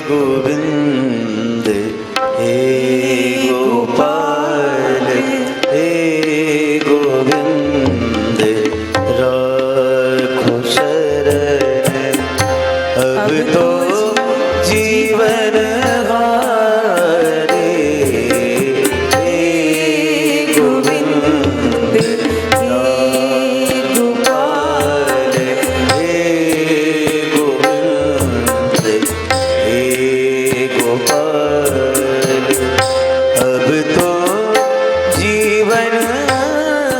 गोविंद हे गोपाल हे गोविंद राखो शरण अब तो जीवन हारे हे गोविंद गोपाल हे गोविंद हे गोपाल अब तो जीवन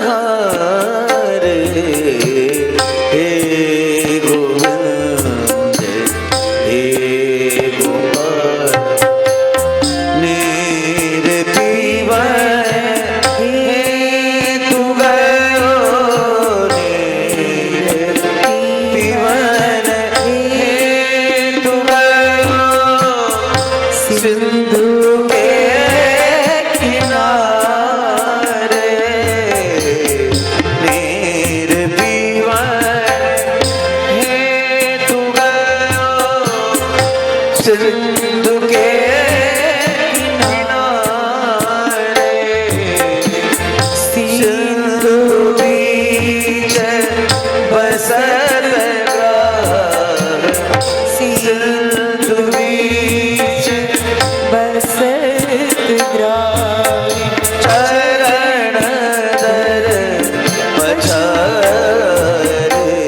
हारे हे गोविंद हे गोपाल नीर पीवन हे तू गयो नीर पीवन हे तू गयो सिंधु के किनारे नीर पीवन हे तू गयो सिंधु के किनारे सिंधु बीच बसत ग्राम सिंधु बीच बसत ग्राम चरण दर पछारे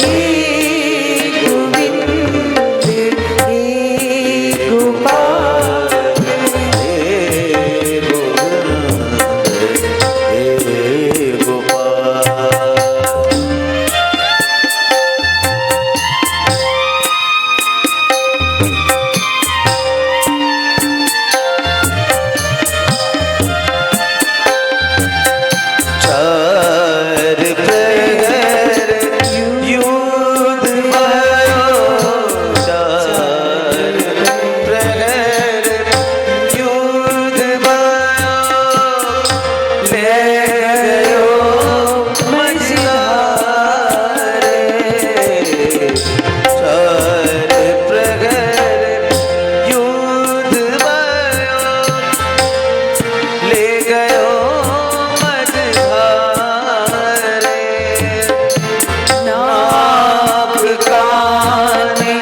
हे गोविंद हे गोपाल हे गोविंद हे गोपाल चार प्रहर युद्ध भयो चार प्रहर युद्ध भयो ले गयो मझधारे चार प्रहर युद्ध भयो ले गयो मझधारे नाप काने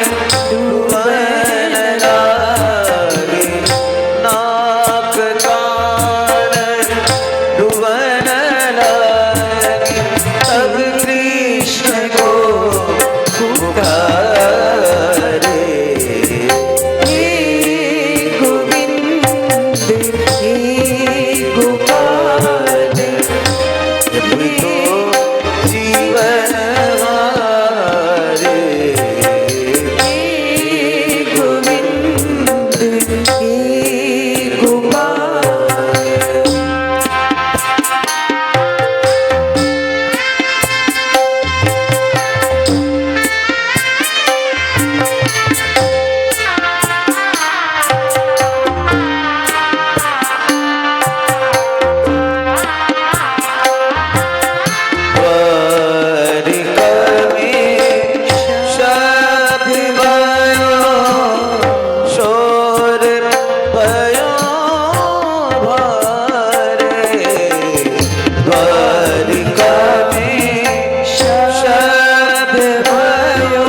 डूबन लागे नाप काने डूबन लागे तब कृष्ण को पुकारे हे गोविंद हे गोपाल जब तो जीवन हारे हे गोविंद हे गोपाल द्वारिका में शब्द भयो शोर भयो भारे द्वारिका में शब्द भयो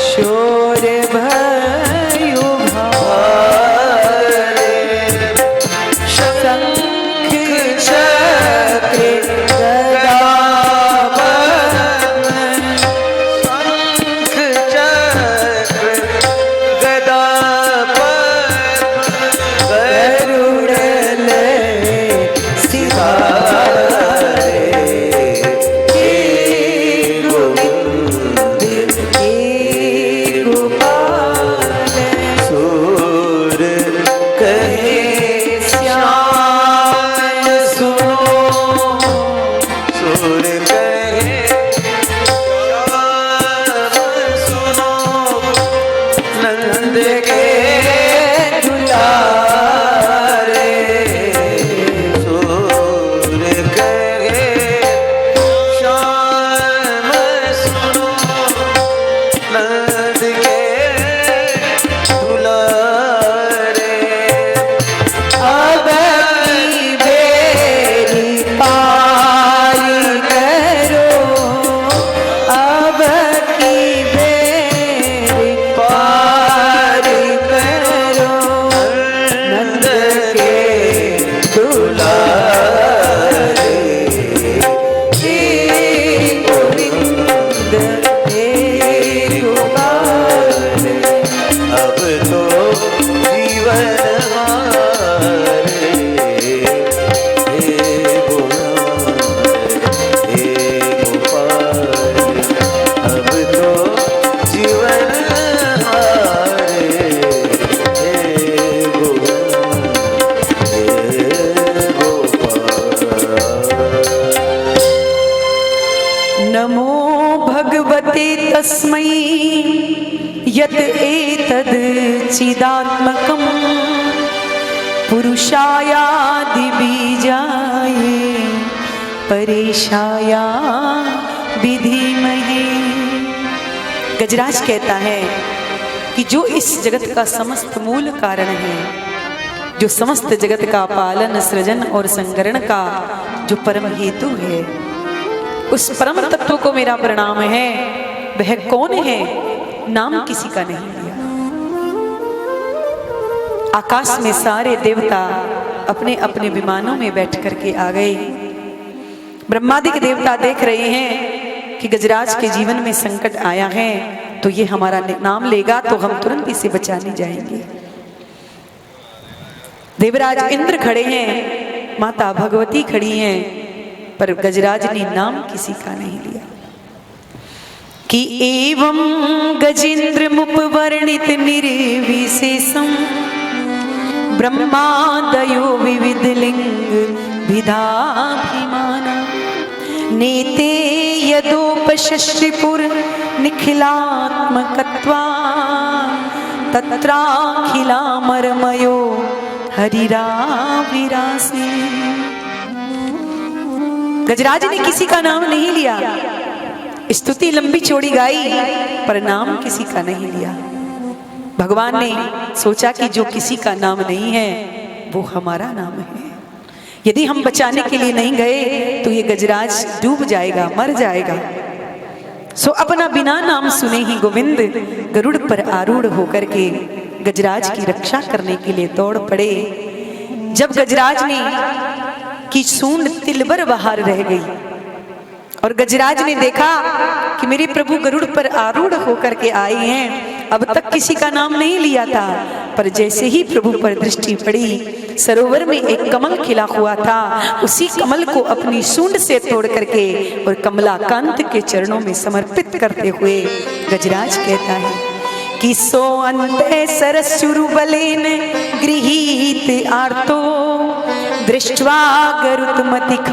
शोर भयो भारे शंख चक्र गदा शंख चक्र गदा गरुड़ ले सिधारे हे गोविंद हे गोपाल सूर कहे श्याम सुनो सूर कहे श्याम सुनो नंद के दुलारे सूर कहे श्याम सुनो नंद के एतद् चिदात्मकं पुरुषायादि बीजाय परेशाया विधिमहे। गजराज कहता है कि जो इस जगत का समस्त मूल कारण है, जो समस्त जगत का पालन, सृजन और संगरण का जो परम हेतु है, उस परम तत्व को मेरा प्रणाम है। वह कौन है? नाम किसी का नहीं लिया। आकाश में सारे देवता अपने अपने विमानों में बैठ करके आ गए। ब्रह्मादिक देवता देख रहे हैं कि गजराज के जीवन में संकट आया है, तो ये हमारा नाम लेगा तो हम तुरंत इसे बचाने जाएंगे। देवराज इंद्र खड़े हैं, माता भगवती खड़ी हैं, पर गजराज ने नाम किसी का नहीं लिया। कि एवं गजेंद्र मुपवर्णित निर्विशेषम ब्रह्मादयो विविध लिंग विधाभिमाना नेते यदोपशश्रिपुर निखिलात्मकत्वा तत्राखिलामरमयो हरिराविरासे। गजराज ने किसी का नाम नहीं लिया, स्तुति लंबी चौड़ी गाई, पर नाम किसी का नहीं लिया। भगवान ने सोचा कि जो किसी का नाम नहीं है वो हमारा नाम है। यदि हम बचाने के लिए नहीं गए तो ये गजराज डूब जाएगा, मर जाएगा। सो अपना बिना नाम सुने ही गोविंद गरुड़ पर आरूढ़ होकर के गजराज की रक्षा करने के लिए दौड़ पड़े। जब गजराज ने की सूंड तिलबर बाहर रह गई और गजराज ने देखा कि मेरे प्रभु गरुड़ पर आरूढ़ होकर के आए हैं, अब तक किसी का नाम नहीं लिया था, पर जैसे ही प्रभु पर दृष्टि पड़ी, सरोवर में एक कमल खिला हुआ था, उसी कमल को अपनी सूंड से तोड़ करके और कमलाकांत के चरणों में समर्पित करते हुए गजराज कहता है कि सो अन्ते सरस्सुरु बलेन गृहीत आर्तो दृष्ट्वा गरुत्मतिख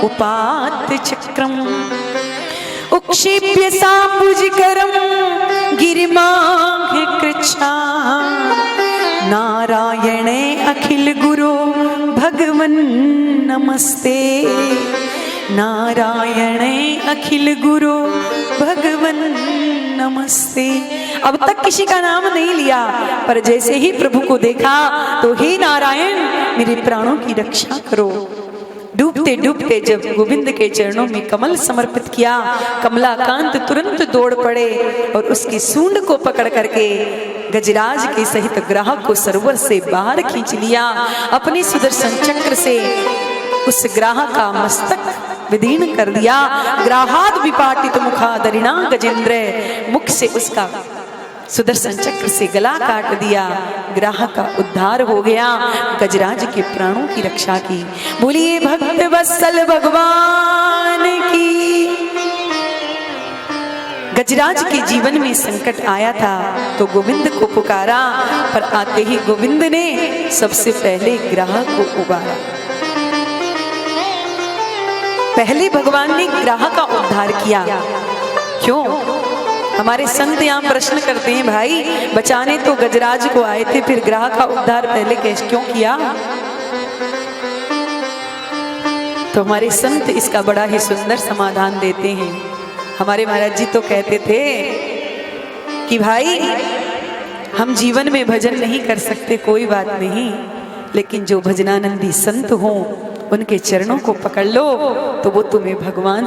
उपात चक्रम उक्षेप्य साम्बुजकरं गिरिमाघ कृच्छा नारायणे अखिल गुरो भगवन् नमस्ते। नारायणे अखिल गुरो भगवन् नमस्ते। अब तक किसी का नाम नहीं लिया, पर जैसे ही प्रभु को देखा तो हे नारायण मेरे प्राणों की रक्षा करो। डूबते डूबते जब गोविंद के चरणों में कमल समर्पित किया, कमलाकांत तुरंत दौड़ पड़े और उसकी सूंड को पकड़ करके गजराज के सहित ग्राहक को सरोवर से बाहर खींच लिया। अपने सुदर्शन चक्र से उस ग्राहक का मस्तक विदीर्ण कर दिया। ग्राहाद विपाटित मुखादरिणा गजेंद्र, मुख से उसका सुदर्शन चक्र से गला काट दिया। ग्राहक का उद्धार हो गया, गजराज के प्राणों की रक्षा की। बोलिए भक्त वत्सल भगवान की। गजराज के जीवन में संकट आया था तो गोविंद को पुकारा, पर आते ही गोविंद ने सबसे पहले ग्राहक को उबारा। पहले भगवान ने ग्राहक का उद्धार किया। क्यों? हमारे संत यहाँ प्रश्न करते हैं, भाई बचाने तो गजराज को आए थे, फिर ग्राहक का उद्धार पहले कैसे क्यों किया? तो हमारे संत इसका बड़ा ही सुंदर समाधान देते हैं। हमारे महाराज जी तो कहते थे कि भाई हम जीवन में भजन नहीं कर सकते, कोई बात नहीं, लेकिन जो भजनानंदी संत हों उनके चरणों को पकड़ लो तो वो तुम्हें भगवान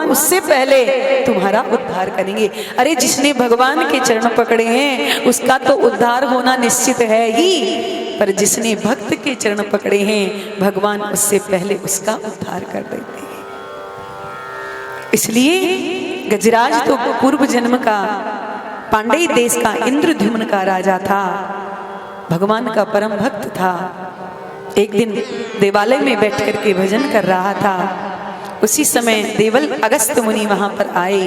उससे पहले तुम्हारा उद्धार करेंगे। अरे जिसने भगवान के चरण पकड़े हैं उसका तो उद्धार होना निश्चित है ही, पर जिसने भक्त के चरण पकड़े हैं भगवान उससे पहले उसका उद्धार कर देते हैं। इसलिए गजराज तो पूर्व जन्म का पांडेय देश का इंद्रद्युम्न का राजा था, भगवान का परम भक्त था। एक दिन देवालय में बैठ करके भजन कर रहा था, उसी समय देवल अगस्त मुनि वहां पर आए।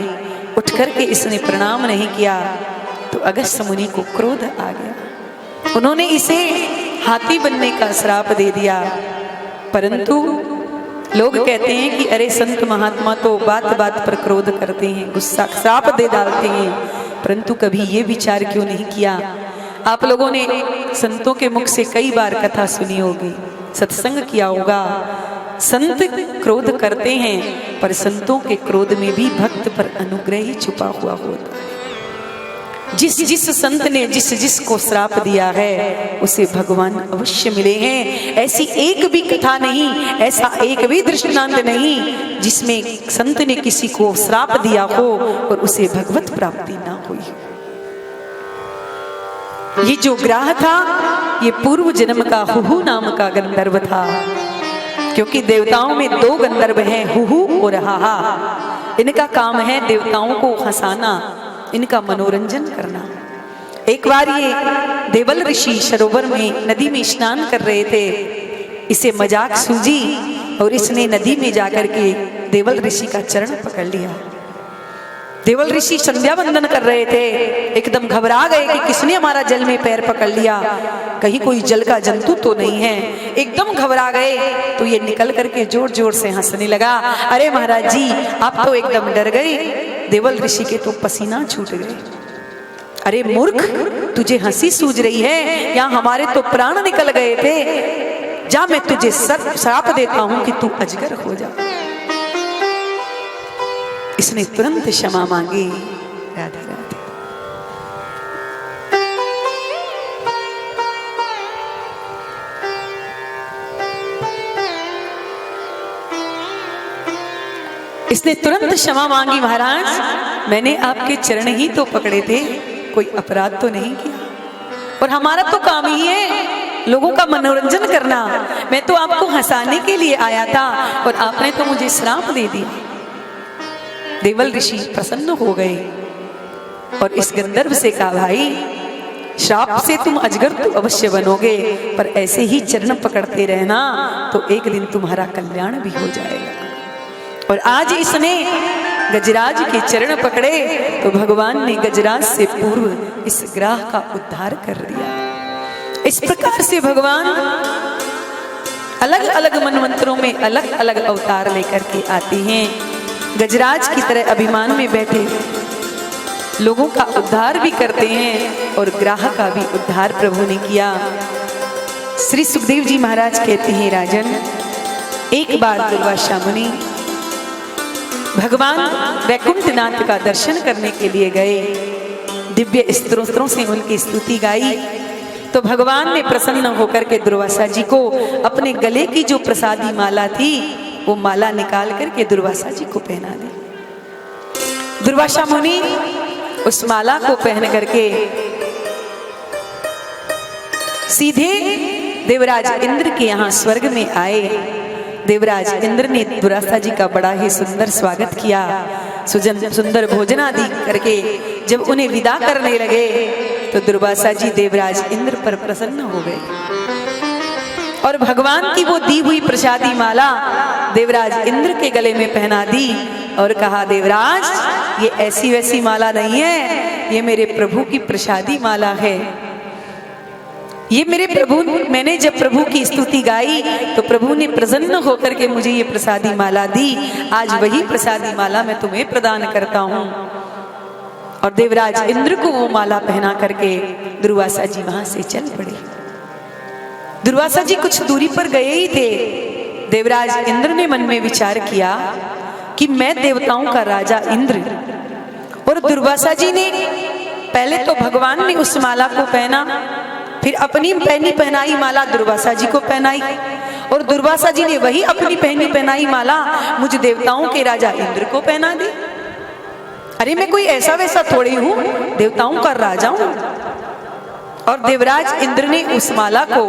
उठ करके इसने प्रणाम नहीं किया तो अगस्त मुनि को क्रोध आ गया। उन्होंने इसे हाथी बनने का श्राप दे दिया। परंतु लोग कहते हैं कि अरे संत महात्मा तो बात बात पर क्रोध करते हैं, गुस्सा श्राप दे डालते हैं, पर परंतु कभी ये विचार क्यों नहीं किया? आप लोगों ने संतों के मुख से कई बार कथा सुनी होगी, सत्संग किया होगा। संत क्रोध करते हैं, पर संतों के क्रोध में भी भक्त पर अनुग्रह ही छुपा हुआ होता है। जिस संत ने जिस को श्राप दिया है उसे भगवान अवश्य मिले हैं। ऐसी एक भी कथा नहीं, ऐसा एक भी दृष्टांत नहीं जिसमें संत ने किसी को श्राप दिया हो और उसे भगवत प्राप्ति ना हुई। ये जो ग्राह था ये पूर्व जन्म का हुहु नाम का गंधर्व था, क्योंकि देवताओं में दो गंधर्व हैं, हुहु और हाहा। इनका काम है देवताओं को हंसाना, इनका मनोरंजन करना। एक बार ये देवल ऋषि सरोवर में नदी में स्नान कर रहे थे, इसे मजाक सूझी और इसने नदी में जाकर के देवल ऋषि का चरण पकड़ लिया। देवल ऋषि संध्या वंदन कर रहे थे, एकदम घबरा गए कि किसने हमारा जल में पैर पकड़ लिया, कहीं कोई जल का जंतु तो नहीं है। एकदम घबरा गए तो ये निकल करके जोर जोर से हंसने लगा। अरे महाराज जी, आप तो एकदम डर गए, देवल ऋषि के तो पसीना छूट गए। अरे मूर्ख, तुझे हंसी सूझ रही है, यहाँ हमारे तो प्राण निकल गए थे। जा, मैं तुझे श्राप देता हूं कि तू अजगर हो जा। इसने तुरंत क्षमा मांगी। राधे राधे। इसने तुरंत क्षमा मांगी, महाराज मैंने आपके चरण ही तो पकड़े थे, कोई अपराध तो नहीं किया, और हमारा तो काम ही है लोगों का मनोरंजन करना। मैं तो आपको हंसाने के लिए आया था और आपने तो मुझे श्राप दे दिया। देवल ऋषि प्रसन्न हो गए और इस गंधर्व से कहा, भाई श्राप से तुम अजगर तो अवश्य बनोगे, पर ऐसे ही चरण पकड़ते रहना तो एक दिन तुम्हारा कल्याण भी हो जाएगा। और आज इसने गजराज के चरण पकड़े तो भगवान ने गजराज से पूर्व इस ग्राह का उद्धार कर दिया। इस प्रकार से भगवान अलग अलग मनवंतरों में अलग अलग अवतार लेकर के आते हैं। गजराज की तरह अभिमान में बैठे लोगों का उद्धार भी करते हैं और ग्राह का भी उद्धार प्रभु ने किया। श्री सुखदेव जी महाराज कहते हैं, राजन, एक बार दुर्वासा मुनि भगवान वैकुंठनाथ का दर्शन करने के लिए गए। दिव्य स्तोत्रों से उनकी स्तुति गाई तो भगवान ने प्रसन्न होकर के दुर्वासा जी को अपने गले की जो प्रसादी माला थी वो माला निकाल करके दुर्वासा जी को पहना दी। दुर्वासा मुनि उस माला को पहन करके सीधे देवराज इंद्र के यहाँ स्वर्ग में आए। देवराज इंद्र ने दुर्वासा जी का बड़ा ही सुंदर स्वागत किया। सुंदर भोजन आदि करके जब उन्हें विदा करने लगे तो दुर्वासा जी देवराज इंद्र पर प्रसन्न हो गए और भगवान की वो दी हुई प्रसादी माला देवराज इंद्र के गले में पहना दी और कहा, देवराज ये ऐसी वैसी माला नहीं है, ये मेरे प्रभु की प्रसादी माला है। ये मेरे प्रभु, मैंने जब प्रभु की स्तुति गाई तो प्रभु ने प्रसन्न होकर के मुझे ये प्रसादी माला दी। आज वही प्रसादी माला मैं तुम्हें प्रदान करता हूँ। और देवराज इंद्र को वो माला पहना करके दुर्वासा जी वहां से चल पड़े। दुर्वासा जी कुछ दूरी पर गए ही थे। देवराज इंद्र ने मन में विचार किया कि मैं देवताओं का राजा इंद्र, और दुर्वासा जी ने पहले तो भगवान ने उस माला को पहना, फिर अपनी पहनी पहनाई माला दुर्वासा जी को पहनाई, और दुर्वासा जी ने वही अपनी पहनी पहनाई माला मुझ देवताओं के राजा इंद्र को पहना दी। अरे मैं कोई ऐसा वैसा थोड़ी हूं, देवताओं का राजा हूं। और देवराज इंद्र ने उस माला को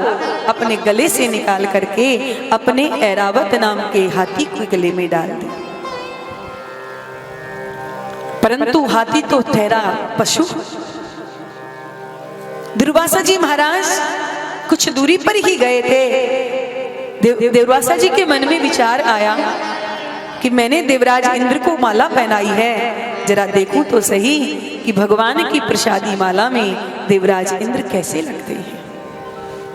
अपने गले से निकाल करके अपने ऐरावत नाम के हाथी के गले में डाल दी। परंतु हाथी तो ठहरा पशु। दुर्वासा जी महाराज कुछ दूरी पर ही गए थे। दुर्वासा जी के मन में विचार आया कि मैंने देवराज इंद्र को माला पहनाई है, जरा देखूं तो सही कि भगवान की प्रसादी माला में देवराज इंद्र कैसे लगते हैं।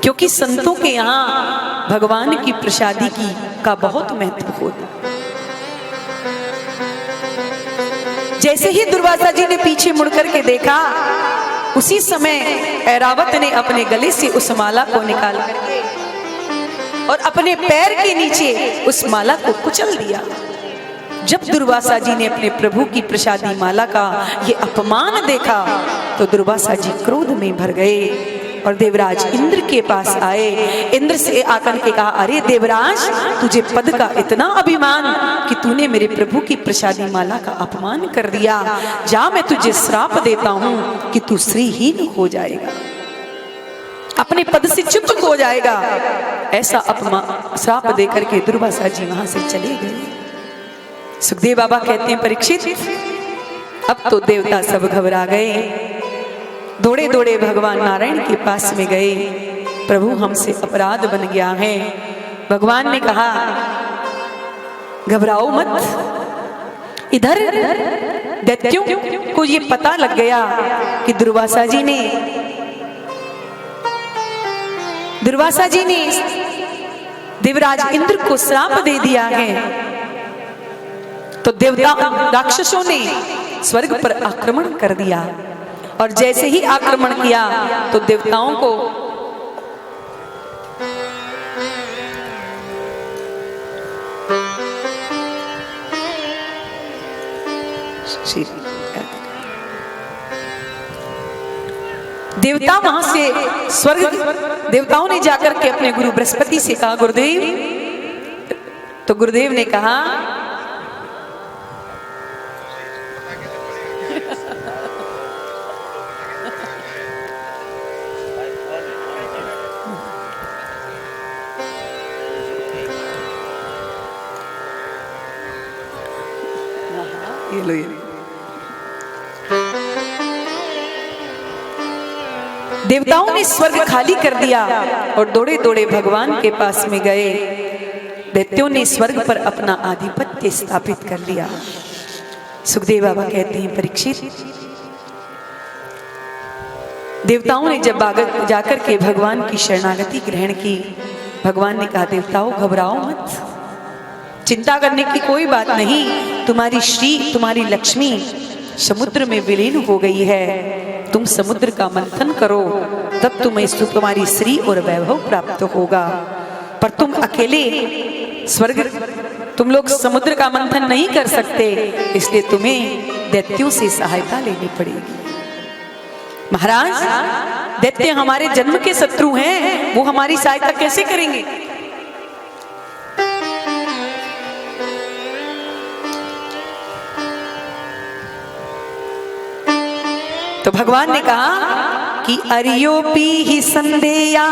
क्योंकि संतों के यहाँ भगवान की प्रसादी का बहुत महत्व होता। जैसे ही दुर्वासा जी ने पीछे मुड़कर के देखा, उसी समय ऐरावत ने अपने गले से उस माला को निकाल करके और अपने पैर के नीचे उस माला को कुचल दिया। जब दुर्वासा जी ने अपने प्रभु की प्रसादी माला का ये अपमान देखा तो दुर्वासा जी क्रोध में भर गए और देवराज इंद्र के पास आए। इंद्र से आकर के कहा, अरे देवराज, तुझे पद का इतना अभिमान कि तूने मेरे प्रभु की प्रसादी माला का अपमान कर दिया। जा, मैं तुझे श्राप देता हूं कि तू श्रीहीन हो जाएगा, अपने पद से च्युत हो जाएगा। ऐसा अपमान श्राप देकर के दुर्वासा जी वहां से चले गए। सुखदेव बाबा कहते हैं, परीक्षित, अब तो देवता सब घबरा गए। दौड़े दौड़े भगवान नारायण के पास में गए। प्रभु, हमसे अपराध बन गया है। भगवान ने कहा, घबराओ मत। इधर दैत्यों को ये पता लग गया कि दुर्वासा जी ने देवराज इंद्र को श्राप दे दिया है। तो देवता राक्षसों ने स्वर्ग पर आक्रमण कर दिया और जैसे ही आक्रमण किया तो देवताओं को देवता वहां से स्वर्ग देवताओं ने जाकर के अपने गुरु बृहस्पति से कहा, गुरुदेव। तो गुरुदेव ने कहा, ये लो, ये देवताओं ने स्वर्ग खाली कर दिया और दौड़े दौड़े भगवान के पास में गए। दैत्यों ने स्वर्ग पर अपना आधिपत्य स्थापित कर लिया। सुखदेव बाबा कहते हैं, परीक्षित, देवताओं ने जब जाकर के भगवान की शरणागति ग्रहण की, भगवान ने कहा, देवताओं घबराओ मत, चिंता करने की कोई बात नहीं। तुम्हारी श्री, तुम्हारी लक्ष्मी समुद्र में विलीन हो गई है। तुम समुद्र का मंथन करो, तब तुम्हारी श्री और वैभव प्राप्त होगा। पर तुम अकेले स्वर्ग, तुम लोग समुद्र का मंथन नहीं कर सकते, इसलिए तुम्हें दैत्यों से सहायता लेनी पड़ेगी। महाराज, दैत्य हमारे जन्म के शत्रु हैं, वो हमारी सहायता कैसे करेंगे? तो भगवान ने कहा कि अरियोपी ही संदेया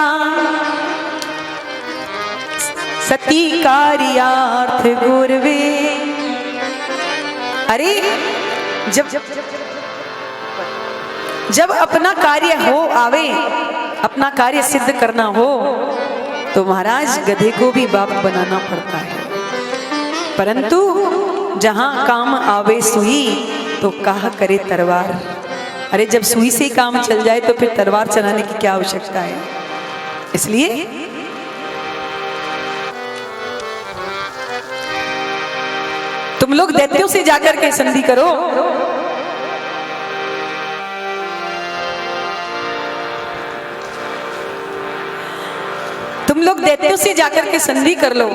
सती कार्यार्थ गुरवे। अरे जब अपना कार्य हो आवे, अपना कार्य सिद्ध करना हो, तो महाराज गधे को भी बाप बनाना पड़ता है। परंतु जहां काम आवे सुई, तो कहा करे तलवार। अरे जब सुई से काम चल जाए तो फिर तलवार चलाने की क्या आवश्यकता है? इसलिए तुम लोग दैत्यों से जाकर के संधि करो। तुम लोग दैत्यों से जाकर के संधि कर लो।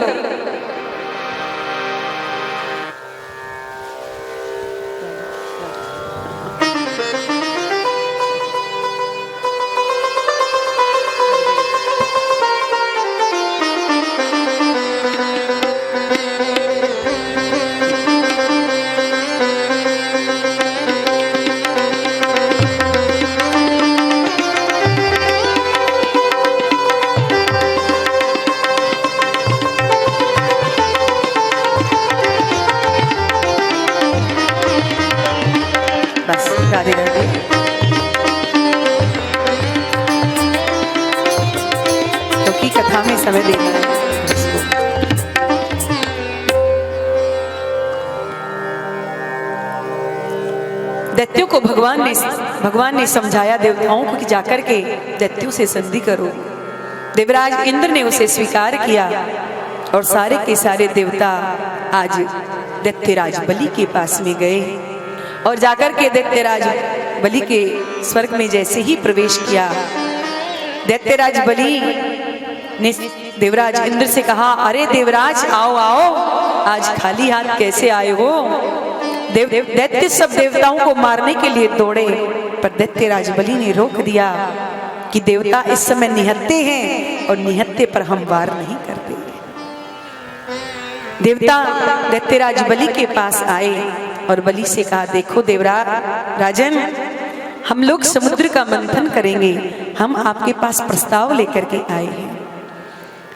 राधे राधे। तो की कथा में समय देना है इसको। दैत्यों को भगवान ने समझाया देवताओं को कि जाकर के दैत्यों से संधि करो। देवराज इंद्र ने उसे स्वीकार किया और सारे के सारे देवता आज दैत्यराज बलि के पास में गए और जाकर के दैत्यराज बलि के स्वर्ग में जैसे ही प्रवेश किया, दैत्यराज बलि ने देवराज इंद्र से कहा, अरे देवराज आओ आओ, आज खाली हाथ कैसे आए हो? दैत्य सब देवताओं को मारने के लिए दौड़े, पर दैत्यराज बलि ने रोक दिया कि देवता इस समय निहत्ते हैं और निहत्ते पर हम वार नहीं करते। देवता दैत्यराज बलि के पास आए और बलि से कहा, देखो देवराज राजन, हम लोग समुद्र का मंथन करेंगे, हम आपके पास प्रस्ताव लेकर के आए हैं।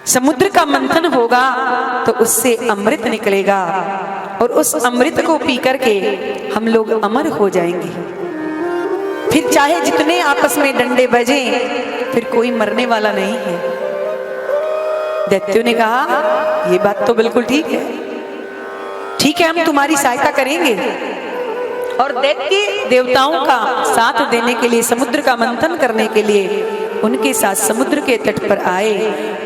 समुद्र का मंथन होगा तो उससे अमृत निकलेगा और उस अमृत को पी करके हम लोग अमर हो जाएंगे, फिर चाहे जितने आपस में डंडे बजे, फिर कोई मरने वाला नहीं है। दैत्यों ने कहा, ये बात तो बिल्कुल ठीक है, ठीक है, हम तुम्हारी सहायता करेंगे। और दैत्य देवताओं का साथ देने के लिए, समुद्र का मंथन करने के लिए उनके साथ समुद्र के तट पर आए।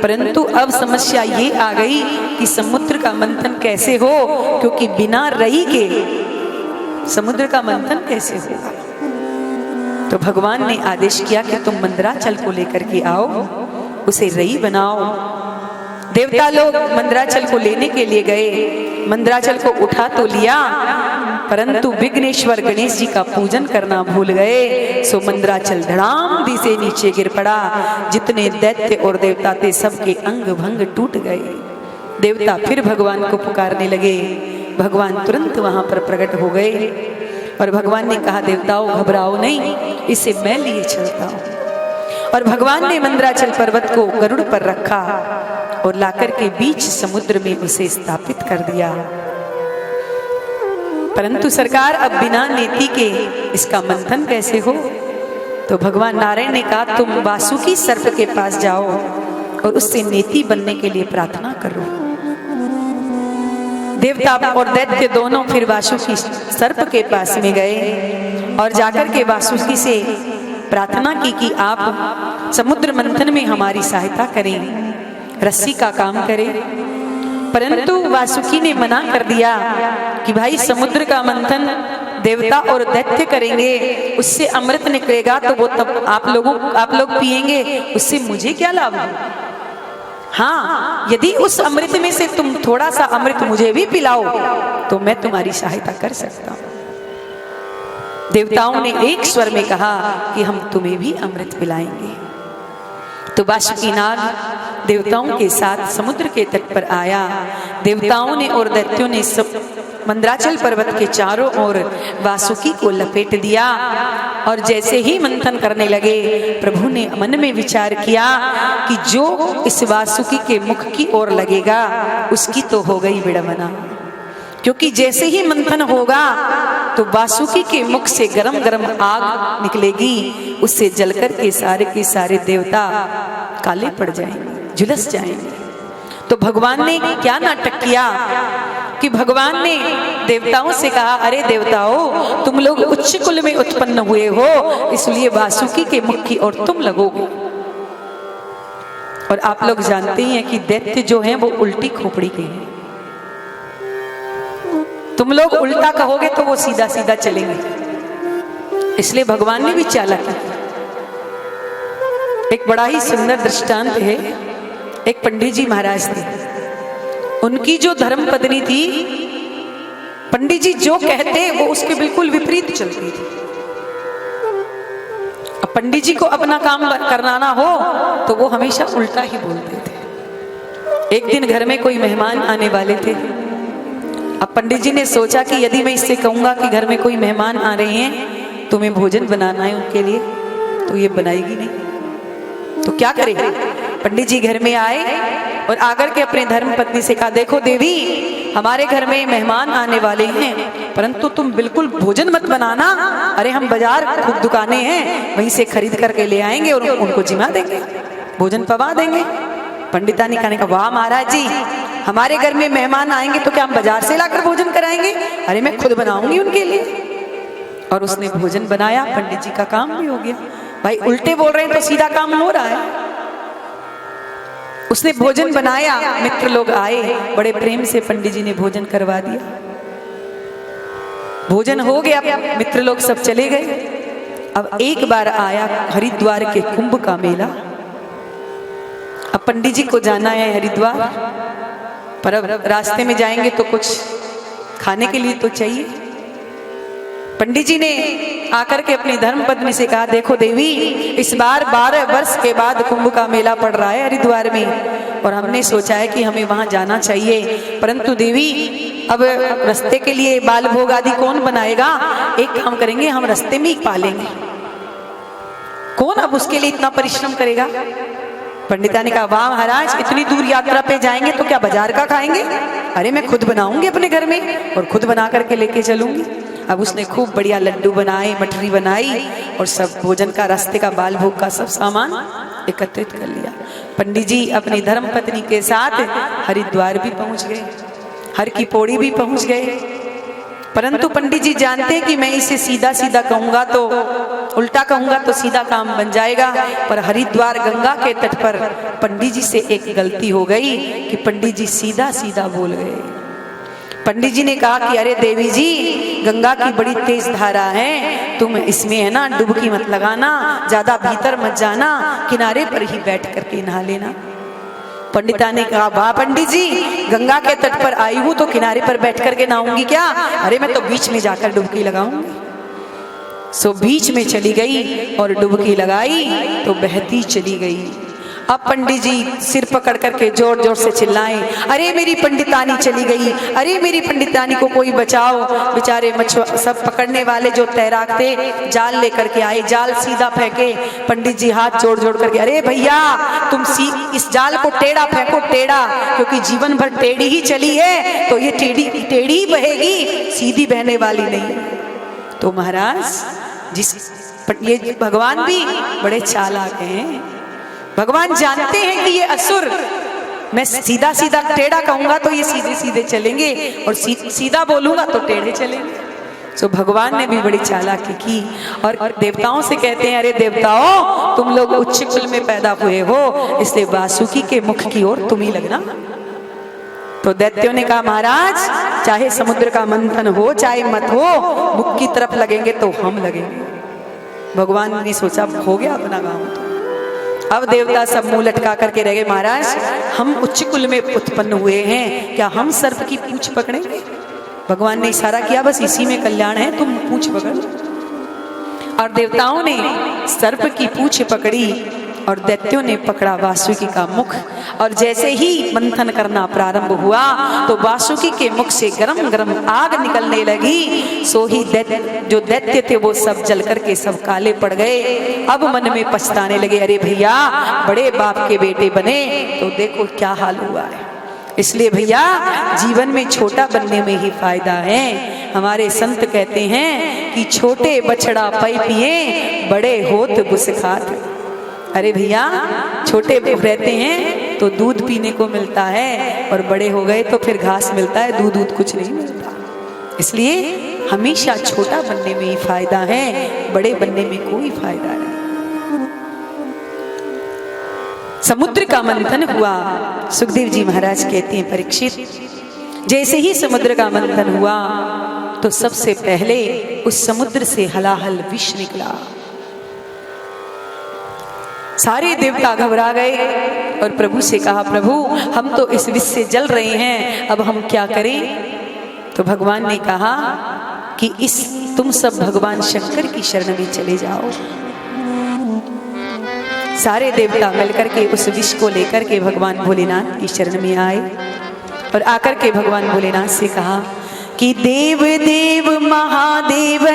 परंतु अब समस्या ये आ गई कि समुद्र का मंथन कैसे हो, क्योंकि बिना रई के समुद्र का मंथन कैसे होगा। तो भगवान ने आदेश किया कि तुम मंदराचल को लेकर के आओ, उसे रई बनाओ। देवता लोग मंदराचल को लेने के लिए गए, मंदराचल को उठा तो लिया, परंतु विघ्नेश्वर गणेश जी का पूजन करना भूल गए। सो मंदराचल धड़ाम दी से नीचे गिर पड़ा। जितने दैत्य और देवता थे सबके अंग भंग टूट गए। देवता फिर भगवान को पुकारने लगे, भगवान तुरंत वहां पर प्रकट हो गए और भगवान ने कहा, देवताओं घबराओ नहीं, इसे मैं लिए चलता हूं। और भगवान ने मंदराचल पर्वत को गरुड़ पर रखा और लाकर के बीच समुद्र में उसे स्थापित कर दिया। परंतु सरकार, अब बिना नेति के इसका मंथन कैसे हो? तो भगवान नारायण ने कहा, तुम वासुकी सर्प के पास जाओ और उससे नेति बनने के लिए प्रार्थना करो। देवता और दैत्य दोनों फिर वासुकी सर्प के पास में गए और जाकर के वासुकी से प्रार्थना की कि आप समुद्र मंथन में हमारी सहायता करें, रस्सी का काम करें। परंतु वासुकी ने मना कर दिया कि भाई, समुद्र का मंथन देवता और दैत्य करेंगे, उससे अमृत निकलेगा तो वो तब आप लोग पिएंगे, उससे मुझे क्या लाभ है? हाँ, यदि उस अमृत में से तुम थोड़ा सा अमृत मुझे भी पिलाओ तो मैं तुम्हारी सहायता कर सकता हूं। देवताओं ने एक स्वर में कहा कि हम तुम्हें भी अमृत पिलाएंगे। तो वासुकीनाग देवताओं के साथ समुद्र के तट पर आया। देवताओं ने और दैत्यों ने मंदराचल पर्वत के चारों ओर वासुकी को लपेट दिया और जैसे ही मंथन करने लगे, प्रभु ने मन में विचार किया कि जो इस वासुकी के मुख की ओर लगेगा उसकी तो हो गई विडंबना, क्योंकि जैसे ही मंथन होगा तो वासुकी के मुख से गरम गरम आग निकलेगी, उससे जलकर के सारे देवता काले पड़ जाएंगे, झुलस जाएंगे। तो भगवान ने क्या नाटक किया कि भगवान ने देवताओं से कहा, अरे देवताओं, तुम लोग उच्च कुल में उत्पन्न हुए हो, इसलिए वासुकी के मुख की ओर तुम लगोगे। और आप लोग जानते हैं कि दैत्य जो हैं वो उल्टी खोपड़ी के हैं। तुम लोग उल्टा कहोगे तो वो सीधा सीधा चलेंगे, इसलिए भगवान ने भी चाला किया। एक बड़ा ही सुंदर दृष्टांत है। एक पंडित जी महाराज थे, उनकी जो धर्म पत्नी थी, पंडित जी जो कहते वो उसके बिल्कुल विपरीत चलती थी। अब पंडित जी को अपना काम करना हो तो वो हमेशा उल्टा ही बोलते थे। एक दिन घर में कोई मेहमान आने वाले थे। अब पंडित जी ने सोचा कि यदि मैं इससे कहूंगा कि घर में कोई मेहमान आ रहे हैं, तुम्हें भोजन बनाना है उनके लिए, तो ये बनाएगी नहीं, तो क्या करेगा। पंडित जी घर में आए और आकर के अपने धर्म पत्नी से कहा, देखो देवी, हमारे घर में मेहमान आने वाले हैं, परंतु तुम बिल्कुल भोजन मत बनाना। अरे हम बाजार खूब दुकानें हैं, वहीं से खरीद करके ले आएंगे और उनको जिमा देंगे, भोजन पवा देंगे। पंडितानी कहने का, वाह महाराज जी, हमारे घर में मेहमान आएंगे तो क्या हम बाजार से लाकर भोजन कराएंगे? अरे मैं खुद बनाऊंगी उनके लिए। और उसने भोजन बनाया, पंडित जी का काम भी हो गया। भाई उल्टे बोल रहे हैं तो सीधा काम हो रहा है। उसने भोजन बनाया, मित्र लोग आए, बड़े प्रेम से पंडित जी ने भोजन करवा दिया। भोजन हो गया, मित्र लोग सब चले गए। अब एक बार आया हरिद्वार के कुंभ का मेला। अब पंडित जी को जाना है हरिद्वार, पर अब रास्ते में जाएंगे तो कुछ खाने के लिए तो चाहिए। पंडित जी ने आकर के अपनी धर्म पत्नी से कहा, देखो देवी, इस बार 12 वर्ष के बाद कुंभ का मेला पड़ रहा है हरिद्वार में, और हमने सोचा है कि हमें वहां जाना चाहिए, परंतु देवी अब रास्ते के लिए बाल भोग आदि कौन बनाएगा? एक काम करेंगे, हम रास्ते में ही पालेंगे। कौन अब उसके लिए इतना परिश्रम करेगा? पंडिता ने कहा, वाह महाराज, इतनी दूर यात्रा पे जाएंगे तो क्या बाजार का खाएंगे? अरे मैं खुद बनाऊंगी अपने घर में और खुद बना करके लेके चलूंगी। अब उसने खूब बढ़िया लड्डू बनाए, मठरी बनाई और सब भोजन का, रास्ते का, बाल भोग का सब सामान एकत्रित कर लिया। पंडित जी अपनी धर्म पत्नी के साथ हरिद्वार भी पहुंच गए, हर की पौड़ी भी पहुंच गए। परंतु पंडित जी जानते हैं कि मैं इसे सीधा सीधा कहूंगा तो, उल्टा कहूंगा तो सीधा काम बन जाएगा। पर हरिद्वार गंगा के तट पर पंडित जी से एक गलती हो गई कि पंडित जी सीधा सीधा बोल गए। पंडित जी ने कहा कि अरे देवी जी, गंगा की बड़ी तेज धारा है, तुम इसमें है ना डुबकी मत लगाना, ज्यादा भीतर मत जाना, किनारे पर ही बैठ करके नहा लेना। पंडिता ने कहा, वाह पंडित जी, गंगा के तट पर आई हूं तो किनारे पर बैठ करके नहाऊंगी क्या? अरे मैं तो बीच में जाकर डुबकी लगाऊंगी। सो बीच में चली गई और डुबकी लगाई तो बहती चली गई। अब पंडित जी सिर पकड़ करके जोर जोर से चिल्लाएं, अरे मेरी पंडितानी चली गई, अरे मेरी पंडितानी को कोई बचाओ। बेचारे मछुआरे सब पकड़ने वाले जो तैराक थे जाल लेकर के आए, जाल सीधा फेंके। पंडित जी हाथ जोड़ जोड़ करके, अरे भैया तुम इस जाल को टेढ़ा फेंको, टेढ़ा, क्योंकि जीवन भर टेढ़ी ही चली है तो ये टेढ़ी ही बहेगी, सीधी बहने वाली नहीं। तो महाराज ये भगवान भी बड़े चालाक हैं। भगवान जानते हैं कि ये असुर, मैं सीधा सीधा टेढ़ा कहूंगा तो ये सीधे सीधे चलेंगे और सीधा बोलूंगा तो टेढ़े चलेंगे। तो भगवान ने भी बड़ी चालाकी की और देवताओं से कहते हैं, अरे देवताओं, तुम लोग उच्च कुल में पैदा हुए हो, इसलिए वासुकी के मुख की ओर तुम ही लगना। तो दैत्यों ने कहा, महाराज चाहे समुद्र का मंथन हो चाहे मत हो, मुख की तरफ लगेंगे तो हम लगेंगे। भगवान ने सोचा हो गया अपना काम। तो अब देवता सब मुंह लटका करके रह गए, महाराज हम उच्च कुल में उत्पन्न हुए हैं, क्या हम सर्प की पूंछ पकड़ेंगे? भगवान ने इशारा किया, बस इसी में कल्याण है, तुम पूंछ पकड़। और देवताओं ने सर्प की पूंछ पकड़ी और दैत्यों ने पकड़ा वासुकी का मुख। और जैसे ही मंथन करना प्रारंभ हुआ तो वासुकी के मुख से गरम गरम आग निकलने लगी। सो ही जो दैत्य थे वो सब जल करके सब काले पड़ गए। अब मन में पछताने लगे, अरे भैया बड़े बाप के बेटे बने तो देखो क्या हाल हुआ है। इसलिए भैया जीवन में छोटा बनने में ही फायदा है। हमारे संत कहते हैं कि छोटे बछड़ा पै पिए, बड़े होत बुस खात। अरे भैया छोटे रहते हैं तो दूध पीने को मिलता है और बड़े हो गए तो फिर घास मिलता है, दूध कुछ नहीं मिलता। इसलिए हमेशा छोटा बनने में ही फायदा है, बड़े बनने में कोई फायदा नहीं। समुद्र का मंथन हुआ। सुखदेव जी महाराज कहते हैं, परीक्षित जैसे ही समुद्र का मंथन हुआ तो सबसे पहले उस समुद्र से हलाहल विष निकला। सारे देवता घबरा गए और प्रभु से कहा, प्रभु हम तो इस विष से जल रहे हैं, अब हम क्या करें? तो भगवान ने कहा कि तुम सब भगवान शंकर की शरण में चले जाओ। सारे देवता मिलकर के उस विष को लेकर के भगवान भोलेनाथ की शरण में आए और आकर के भगवान भोलेनाथ से कहा कि देव देव महादेव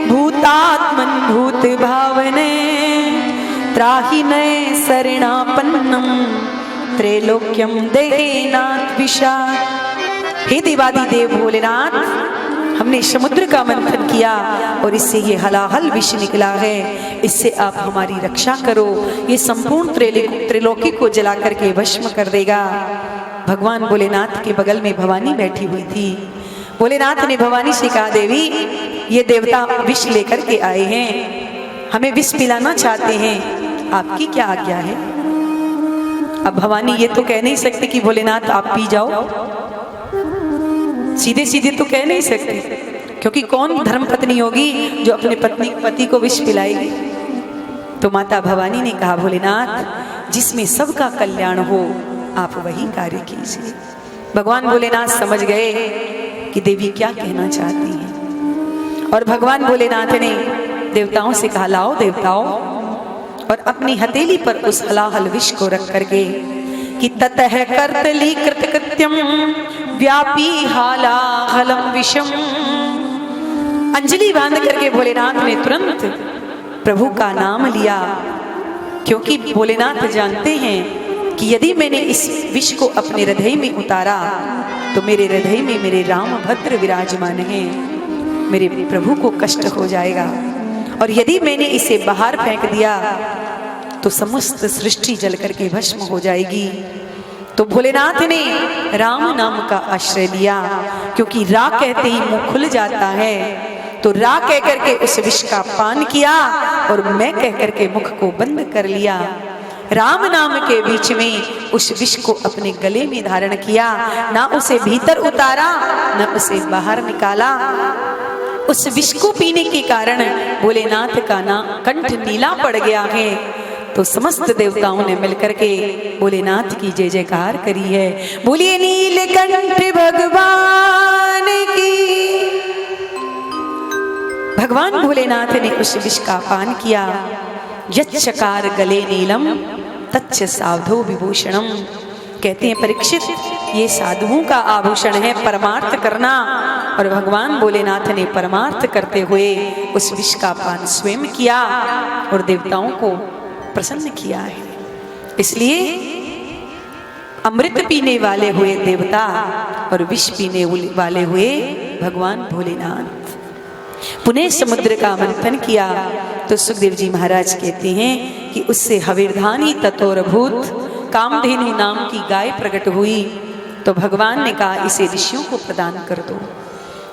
भूतात्मन भूत भावने त्राहि नये शरणापन्नम त्रैलोक्यम देहेनाथ विषा। हे देवादि देव भोलेनाथ, हमने समुद्र का मंथन किया और इससे ये हलाहल विष निकला है, इससे आप हमारी रक्षा करो, ये संपूर्ण त्रिलोकी को जला करके भस्म कर देगा। भगवान भोलेनाथ के बगल में भवानी बैठी हुई थी। भोलेनाथ ने भवानी से कहा, देवी ये देवता विष लेकर के आए हैं, हमें विष पिलाना चाहते हैं, आपकी क्या आज्ञा है? अब भवानी ये तो कह नहीं सकती कि भोलेनाथ आप पी जाओ, सीधे सीधे तो कह नहीं सकते। क्योंकि कौन धर्म पत्नी होगी जो अपने पति को विष पिलाएगी। तो माता भवानी ने कहा, भोलेनाथ जिसमें सबका कल्याण हो आप वही कार्य कीजिए। भगवान भोलेनाथ समझ गए कि देवी क्या कहना चाहती है, और भगवान भोलेनाथ ने देवताओं से कहा, लाओ देवताओं, और अपनी हथेली पर उस हलाहल विष को रख करके कि ततः कर्तली कृतकृत्यम व्यापी हालाहलम विषम, अंजलि बांध करके भोलेनाथ ने तुरंत प्रभु का नाम लिया, क्योंकि भोलेनाथ जानते हैं कि यदि मैंने इस विष को अपने हृदय में उतारा तो मेरे हृदय में मेरे राम भद्र विराजमान हैं, मेरे प्रभु को कष्ट हो जाएगा, और यदि मैंने इसे बाहर फेंक दिया तो समस्त सृष्टि जल करके भस्म हो जाएगी। तो भोलेनाथ ने राम नाम का आश्रय लिया, क्योंकि रा कहते ही मुंह खुल जाता है, तो रा कह करके उस विष का पान किया और मैं कह करके मुख को बंद कर लिया। राम नाम के बीच में उस विष को अपने गले में धारण किया, ना उसे भीतर उतारा ना उसे बाहर निकाला। उस विष को पीने के कारण भोलेनाथ का ना कंठ नीला पड़ गया है। तो समस्त देवताओं ने मिलकर के भोलेनाथ की जय जयकार करी है। बोलिए नीलकंठ भगवान की। भगवान भोलेनाथ ने उस विष का पान किया। यच्चकार गले नीलम तच्च साधो विभूषणम। कहते हैं परीक्षित, ये साधुओं का आभूषण है परमार्थ करना, और भगवान भोलेनाथ ने परमार्थ करते हुए उस विष का पान स्वयं किया और देवताओं को प्रसन्न किया है। इसलिए अमृत पीने वाले हुए देवता और विष पीने वाले हुए भगवान भोलेनाथ। पुनः समुद्र का मंथन किया तो सुखदेव जी महाराज कहते हैं कि उससे हविर्धानी ततोरभूत कामधेनु नाम की गाय प्रकट हुई। तो भगवान ने कहा इसे ऋषियों को प्रदान कर दो।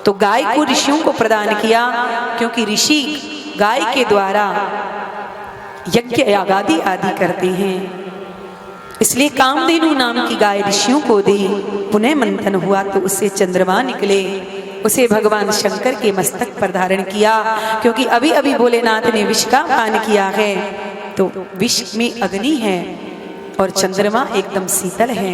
तो गाय को ऋषियों को प्रदान किया, क्योंकि ऋषि गाय के द्वारा यज्ञ यागादि आदि करते हैं। इसलिए कामधेनु नाम की गाय ऋषियों को दी। पुनः मंथन हुआ तो उससे चंद्रमा निकले। उसे भगवान शंकर के मस्तक पर धारण किया, क्योंकि अभी अभी भोलेनाथ ने विष का पान किया है। तो विष में अग्नि है और चंद्रमा एकदम शीतल है,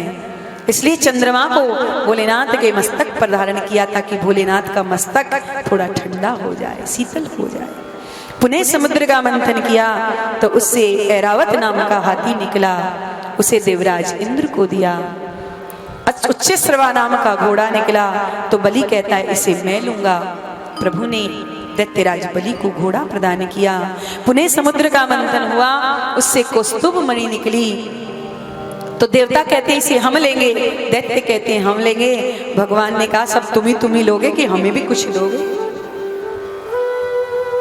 इसलिए चंद्रमा को भोलेनाथ के मस्तक पर धारण किया ताकि भोलेनाथ का मस्तक थोड़ा ठंडा हो जाए, शीतल हो जाए। पुनः समुद्र का मंथन किया तो उससे ऐरावत नाम का हाथी निकला। उसे देवराज इंद्र को दिया। उच्चश्रवा नाम का घोड़ा निकला तो बलि कहता है इसे मैं लूंगा। प्रभु ने दैत्यराज बलि को घोड़ा प्रदान किया। पुनः समुद्र का मंथन हुआ, उससे कौस्तुभ मणि निकली। तो देवता कहते हैं इसे हम लेंगे, दैत्य कहते हैं हम लेंगे। भगवान ने कहा सब तुम ही लोगे कि हमें भी कुछ दोगे।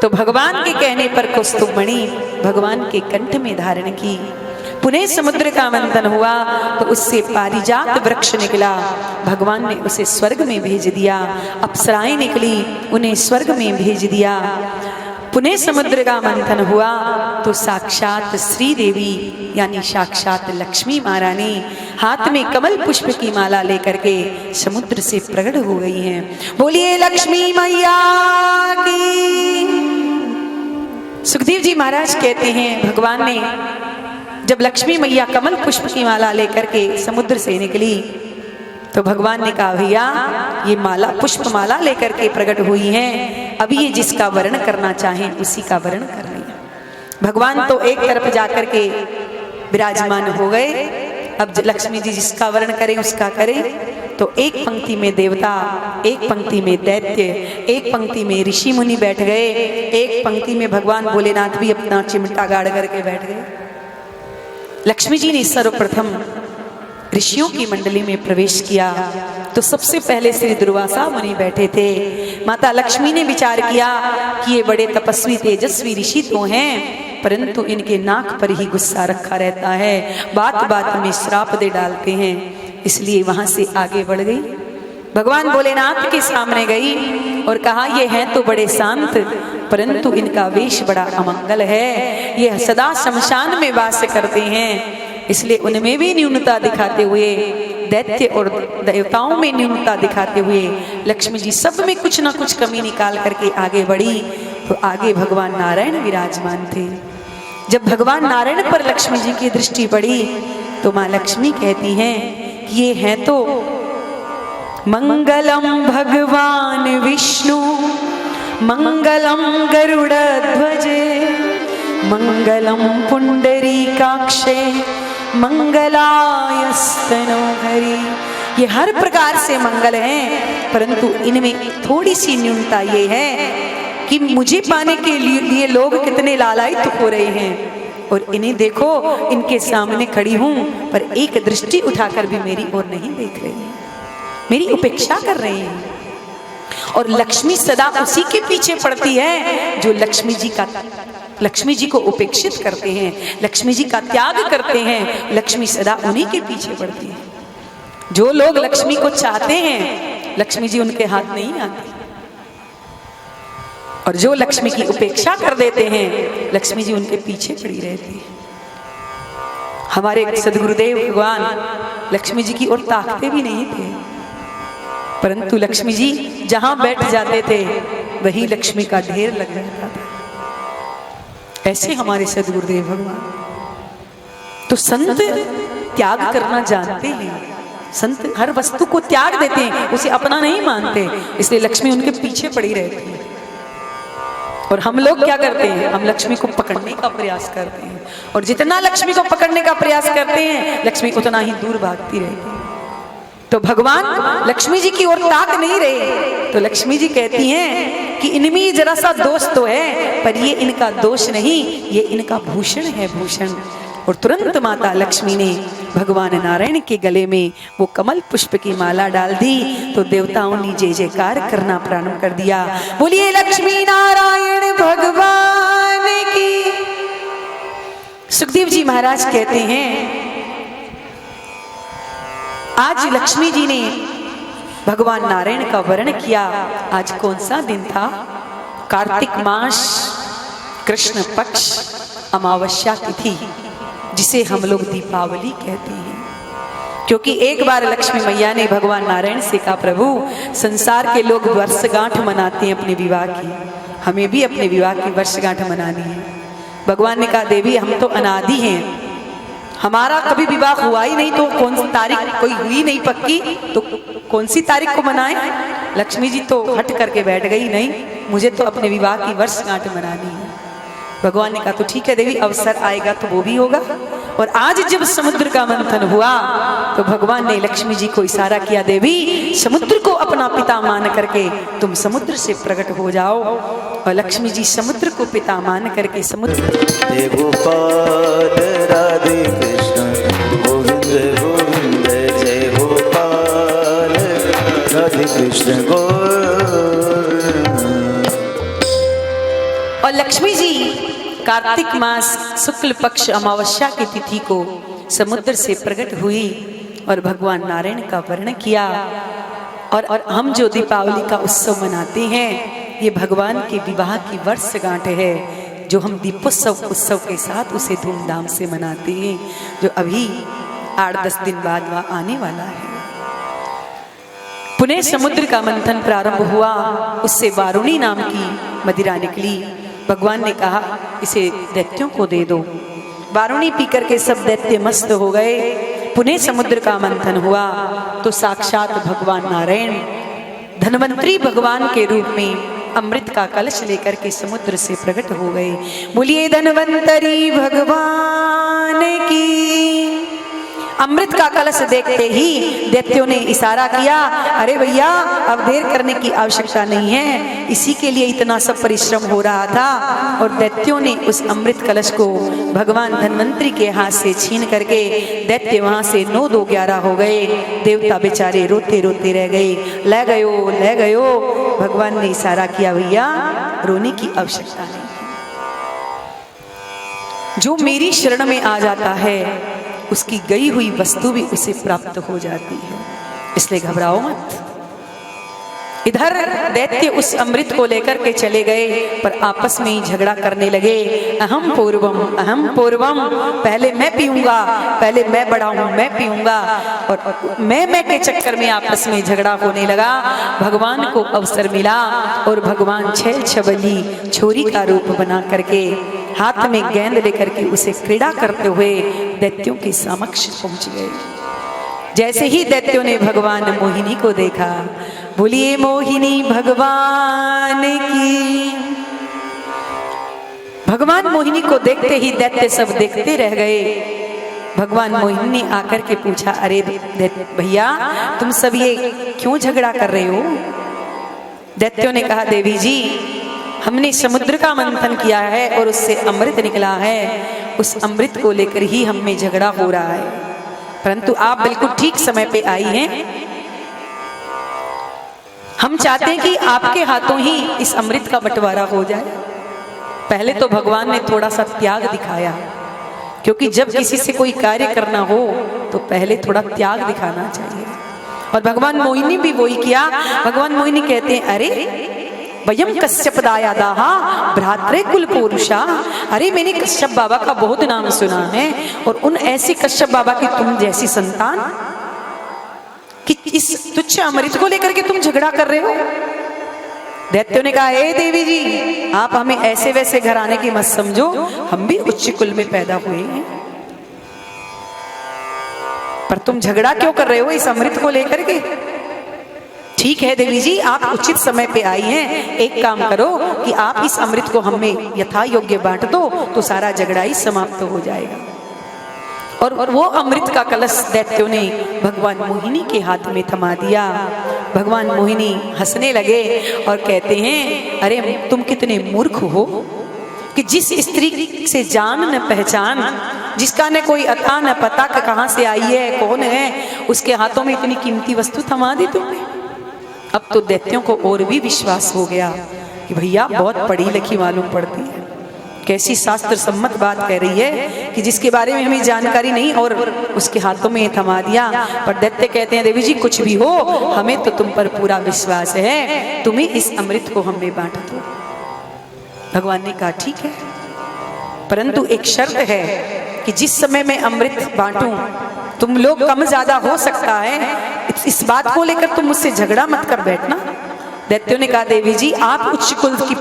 तो भगवान के कहने पर कौस्तुभ मणि भगवान के कंठ में धारण की। पुनः समुद्र का मंथन हुआ तो उससे पारिजात वृक्ष निकला। भगवान ने उसे स्वर्ग में भेज दिया। अप्सराएं निकली, उन्हें स्वर्ग में भेज दिया। पुनः समुद्र का मंथन हुआ तो साक्षात श्री देवी यानी साक्षात लक्ष्मी महारानी हाथ में कमल पुष्प की माला लेकर के समुद्र से प्रकट हो गई हैं। बोलिए लक्ष्मी मैया की। सुखदेव जी महाराज कहते हैं भगवान ने जब लक्ष्मी मैया कमल पुष्प की माला लेकर के समुद्र से निकली तो भगवान ने कहा भैया ये माला पुष्प माला लेकर के प्रकट हुई है, अभी ये जिसका वर्ण करना चाहें उसी का वर्ण कर रही है। भगवान तो एक तरफ जाकर के विराजमान हो गए। अब लक्ष्मी जी जिसका वर्ण करें उसका करें। तो एक पंक्ति में देवता, एक पंक्ति में दैत्य, एक पंक्ति में ऋषि मुनि बैठ गए, एक पंक्ति में भगवान भोलेनाथ भी अपना चिमटा गाड़ करके बैठ गए। लक्ष्मी जी ने सर्वप्रथम ऋषियों की मंडली में प्रवेश किया तो सबसे पहले श्री दुर्वासा मुनि बैठे थे। माता लक्ष्मी ने विचार किया कि ये बड़े तपस्वी तेजस्वी ऋषि तो हैं, परंतु इनके नाक पर ही गुस्सा रखा रहता है, बात बात में श्राप दे डालते हैं। इसलिए वहां से आगे बढ़ गई, भगवान भोलेनाथ के सामने गई और कहा ये हैं तो बड़े शांत, परंतु इनका वेश बड़ा अमंगल है। ये सदा शमशान में वास करते हैं, इसलिए उनमें भी न्यूनता दिखाते हुए दैत्य और देवताओं में न्यूनता दिखाते हुए लक्ष्मी जी सब में कुछ ना कुछ कमी निकाल करके आगे बढ़ी। तो आगे भगवान नारायण विराजमान थे। जब भगवान नारायण पर लक्ष्मी जी की दृष्टि पड़ी तो माँ लक्ष्मी कहती हैं कि ये हैं तो मंगलम भगवान विष्णु, मंगलम गरुड़ध्वजे, मंगलम पुंडरीकाक्षे, मंगलायस्तनोहरि। ये हर प्रकार से मंगल हैं, परंतु इनमें थोड़ी सी न्यूनता ये है कि मुझे पाने के लिए लोग कितने लालायित हो रहे हैं और इन्हें देखो, इनके सामने खड़ी हूं पर एक दृष्टि उठाकर भी मेरी ओर नहीं देख रही है, मेरी उपेक्षा कर रहे हैं। और लक्ष्मी सदा उसी के पीछे पड़ती है जो लक्ष्मी जी को उपेक्षित करते हैं, लक्ष्मी जी का त्याग करते हैं। लक्ष्मी सदा उन्हीं के पीछे पड़ती है। जो लोग लक्ष्मी को चाहते हैं लक्ष्मी जी उनके हाथ नहीं आती, और जो लक्ष्मी की उपेक्षा कर देते हैं लक्ष्मी जी उनके पीछे पड़ी रहती है। हमारे सदगुरुदेव भगवान लक्ष्मी जी की ओर ताकते भी नहीं थे, परंतु लक्ष्मी जी जहां बैठ जाते थे वही लक्ष्मी का ढेर लग जाता था। ऐसे हमारे सदगुरुदेव भगवान। तो संत त्याग करना जानते हैं, संत हर वस्तु को त्याग देते हैं, उसे अपना नहीं मानते, इसलिए लक्ष्मी उनके पीछे पड़ी रहती है। और हम लोग क्या करते हैं, हम लक्ष्मी को पकड़ने का प्रयास करते हैं, और जितना लक्ष्मी को पकड़ने का प्रयास करते हैं लक्ष्मी उतना ही दूर भागती रहती है। तो भगवान लक्ष्मी जी की ओर ताक नहीं रहे, तो लक्ष्मी जी कहती हैं कि इनमें जरा सा दोष तो है, पर ये इनका दोष नहीं, ये इनका भूषण है, भूषण। और तुरंत माता लक्ष्मी ने भगवान नारायण के गले में वो कमल पुष्प की माला डाल दी। तो देवताओं ने जय जयकार करना प्रारंभ कर दिया। बोलिए लक्ष्मी नारायण भगवान की। सुखदेव जी महाराज कहते हैं आज लक्ष्मी जी ने भगवान नारायण का वर्ण किया। आज कौन सा दिन था? कार्तिक मास कृष्ण पक्ष अमावस्या तिथि, जिसे हम लोग दीपावली कहते हैं। क्योंकि एक बार लक्ष्मी मैया ने भगवान नारायण से कहा, प्रभु संसार के लोग वर्षगांठ मनाते हैं अपने विवाह की, हमें भी अपने विवाह की वर्षगांठ मनानी है। भगवान ने कहा, देवी हम तो अनादि हैं, हमारा कभी विवाह हुआ ही नहीं, तो कौन सी तारीख कोई हुई नहीं पक्की, तो कौन सी तारीख को मनाएं? लक्ष्मी जी तो हट करके बैठ गई, नहीं मुझे तो अपने विवाह की वर्षगांठ मनानी है। भगवान ने कहा तो ठीक है देवी, अवसर आएगा तो वो भी होगा। और आज जब समुद्र का मंथन हुआ तो भगवान ने लक्ष्मी जी को इशारा किया, देवी समुद्र को अपना पिता मान करके तुम समुद्र से प्रकट हो जाओ। और लक्ष्मी जी समुद्र को पिता मान करके समुद्र। जय गोपाल राधे कृष्ण गोविंद गोविंद, जय गोपाल राधे कृष्ण गोविंद। और लक्ष्मी जी कार्तिक मास शुक्ल पक्ष अमावस्या की तिथि को समुद्र से प्रकट हुई और भगवान नारायण का वर्ण किया। और हम जो दीपावली का उत्सव मनाते हैं ये भगवान के विवाह की वर्षगांठ है, जो हम दीपोत्सव उत्सव के साथ उसे धूमधाम से मनाते हैं, जो अभी 8-10 दिन बाद वह आने वाला है। पुनः समुद्र का मंथन प्रारंभ हुआ, उससे वारुणी नाम की मदिरा निकली। भगवान ने कहा इसे दैत्यों को दे दो। वारुणी पीकर के सब दैत्य मस्त हो गए। पुनः समुद्र का मंथन हुआ तो साक्षात भगवान नारायण धन्वंतरी भगवान के रूप में अमृत का कलश लेकर के समुद्र से प्रकट हो गए। बोलिए धन्वंतरी भगवान की। अमृत का कलश देखते ही दैत्यों ने इशारा किया, अरे भैया अब देर करने की आवश्यकता नहीं है, इसी के लिए इतना सब परिश्रम हो रहा था। और दैत्यों ने उस अमृत कलश को भगवान धन्वंतरी के हाथ से छीन करके दैत्य वहां से 9-2-11 हो गए। देवता बेचारे रोते रोते रह गए, ले गयो ले गयो। भगवान ने इशारा किया, भैया रोने की आवश्यकता नहीं, जो मेरी शरण में आ जाता है उसकी गई हुई वस्तु भी उसे प्राप्त हो जाती है, इसलिए घबराओ मत। इधर दैत्य उस अमृत को लेकर के चले गए, पर आपस में ही झगड़ा करने लगे। अहम पूर्वम, पहले मैं पीऊंगा, पहले मैं बड़ा हूं, मैं पीऊंगा। और मैं के चक्कर में आपस में झगड़ा होने लगा। भगवान को अवसर मिला और भगवान छल छबली छोरी का रूप बना करके हाथ में गेंद लेकर के उसे क्रीड़ा करते हुए दैत्यों के समक्ष पहुंच गए। जैसे ही दैत्यों ने भगवान मोहिनी को देखा, बोलिए मोहिनी भगवान की। भगवान मोहिनी को देखते ही दैत्य सब देखते रह गए। भगवान मोहिनी ने आकर के पूछा, अरे भैया तुम सब ये क्यों झगड़ा कर रहे हो? दैत्यों ने कहा, देवी जी हमने समुद्र का मंथन किया है और उससे अमृत निकला है, उस अमृत को लेकर ही हम में झगड़ा हो रहा है, परंतु आप बिल्कुल ठीक समय पे आई हैं। हम चाहते हैं कि आपके हाथों ही इस अमृत का बंटवारा हो जाए। पहले तो भगवान ने थोड़ा सा त्याग दिखाया, क्योंकि जब किसी से कोई कार्य करना हो तो पहले थोड़ा त्याग दिखाना चाहिए। और भगवान मोहिनी भी वही किया। भगवान मोहिनी कहते हैं, अरे वयम कश्यप दायादाहा भ्रात्रे कुल पुरुषा। अरे मैंने कश्यप बाबा का बहुत नाम सुना है, और उन ऐसे कश्यप बाबा की तुम जैसी संतान कि इस तुच्छ अमृत को लेकर के तुम झगड़ा कर रहे हो। दैत्यों ने कहा, हे देवी जी आप हमें ऐसे वैसे घराने की मत समझो, हम भी उच्च कुल में पैदा हुए हैं, पर तुम झगड़ा क्यों कर रहे हो इस अमृत को लेकर के? ठीक है देवी जी, आप उचित समय पे आई हैं, एक काम करो कि आप इस अमृत को हमें यथा योग्य बांट दो, तो सारा झगड़ा ही समाप्त हो जाएगा। और वो अमृत का कलश दैत्यों ने भगवान मोहिनी के हाथ में थमा दिया। भगवान मोहिनी हंसने लगे और कहते हैं, अरे तुम कितने मूर्ख हो कि जिस स्त्री से जान न पहचान, जिसका न कोई अता न पता कि कहाँ से आई है, कौन है, उसके हाथों में इतनी कीमती वस्तु थमा दी तुमने। अब तो दैत्यों को और भी विश्वास हो गया कि भैया बहुत पढ़ी लिखी मालूम पड़ती है, कैसी शास्त्र सम्मत बात कह रही है कि जिसके बारे में हमें जानकारी नहीं और उसके हाथों में थमा दिया। पर दैत्य कहते हैं, देवी जी कुछ भी हो, हमें तो तुम पर पूरा विश्वास है, तुम्हें इस अमृत को हमें बांट दो। भगवान ने कहा ठीक है, परंतु एक शर्त है कि जिस समय मैं अमृत बांटूं तुम लोग कम ज्यादा हो सकता है, इस बात को लेकर तुम मुझसे झगड़ा मत कर बैठना। दैत्यों ने कहा, देवी जी आप उच्च कुल की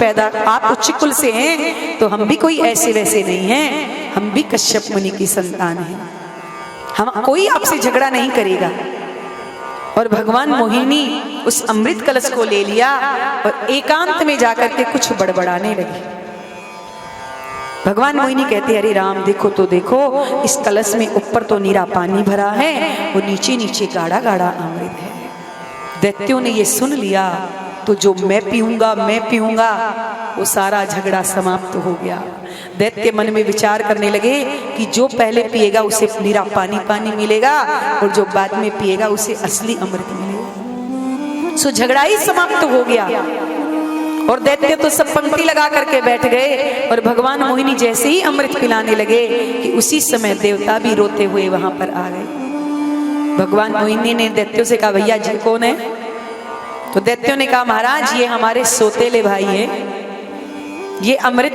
आप उच्च कुल से हैं, तो हम भी कोई ऐसे वैसे नहीं हैं, हम भी कश्यप मुनि की संतान हैं, हम कोई आपसे झगड़ा नहीं करेगा। और भगवान मोहिनी उस अमृत कलश को ले लिया और एकांत में जाकर के कुछ बड़बड़ाने लगी। भगवान मोहिनी कहते, अरे राम देखो तो देखो, इस कलश में ऊपर तो नीरा पानी भरा है और नीचे नीचे गाढ़ा गाढ़ा अमृत है। दैत्यों ने ये सुन लिया तो जो मैं पीऊंगा वो सारा झगड़ा समाप्त हो गया। दैत्य मन में विचार करने लगे कि जो पहले पिएगा उसे नीरा पानी मिलेगा और जो बाद में पिएगा उसे असली अमृत मिलेगा। सो झगड़ा ही समाप्त हो गया और दैत्य तो सब पंक्ति लगा करके बैठ गए। और भगवान मोहिनी जैसे ही अमृत पिलाने लगे कि उसी समय देवता भी रोते हुए वहां पर आ गए। भगवान मोहिनी ने दैत्यों से कहा, भैया जी कौन है? तो दैत्यों ने कहा, महाराज ये हमारे सोतेले भाई हैं, ये अमृत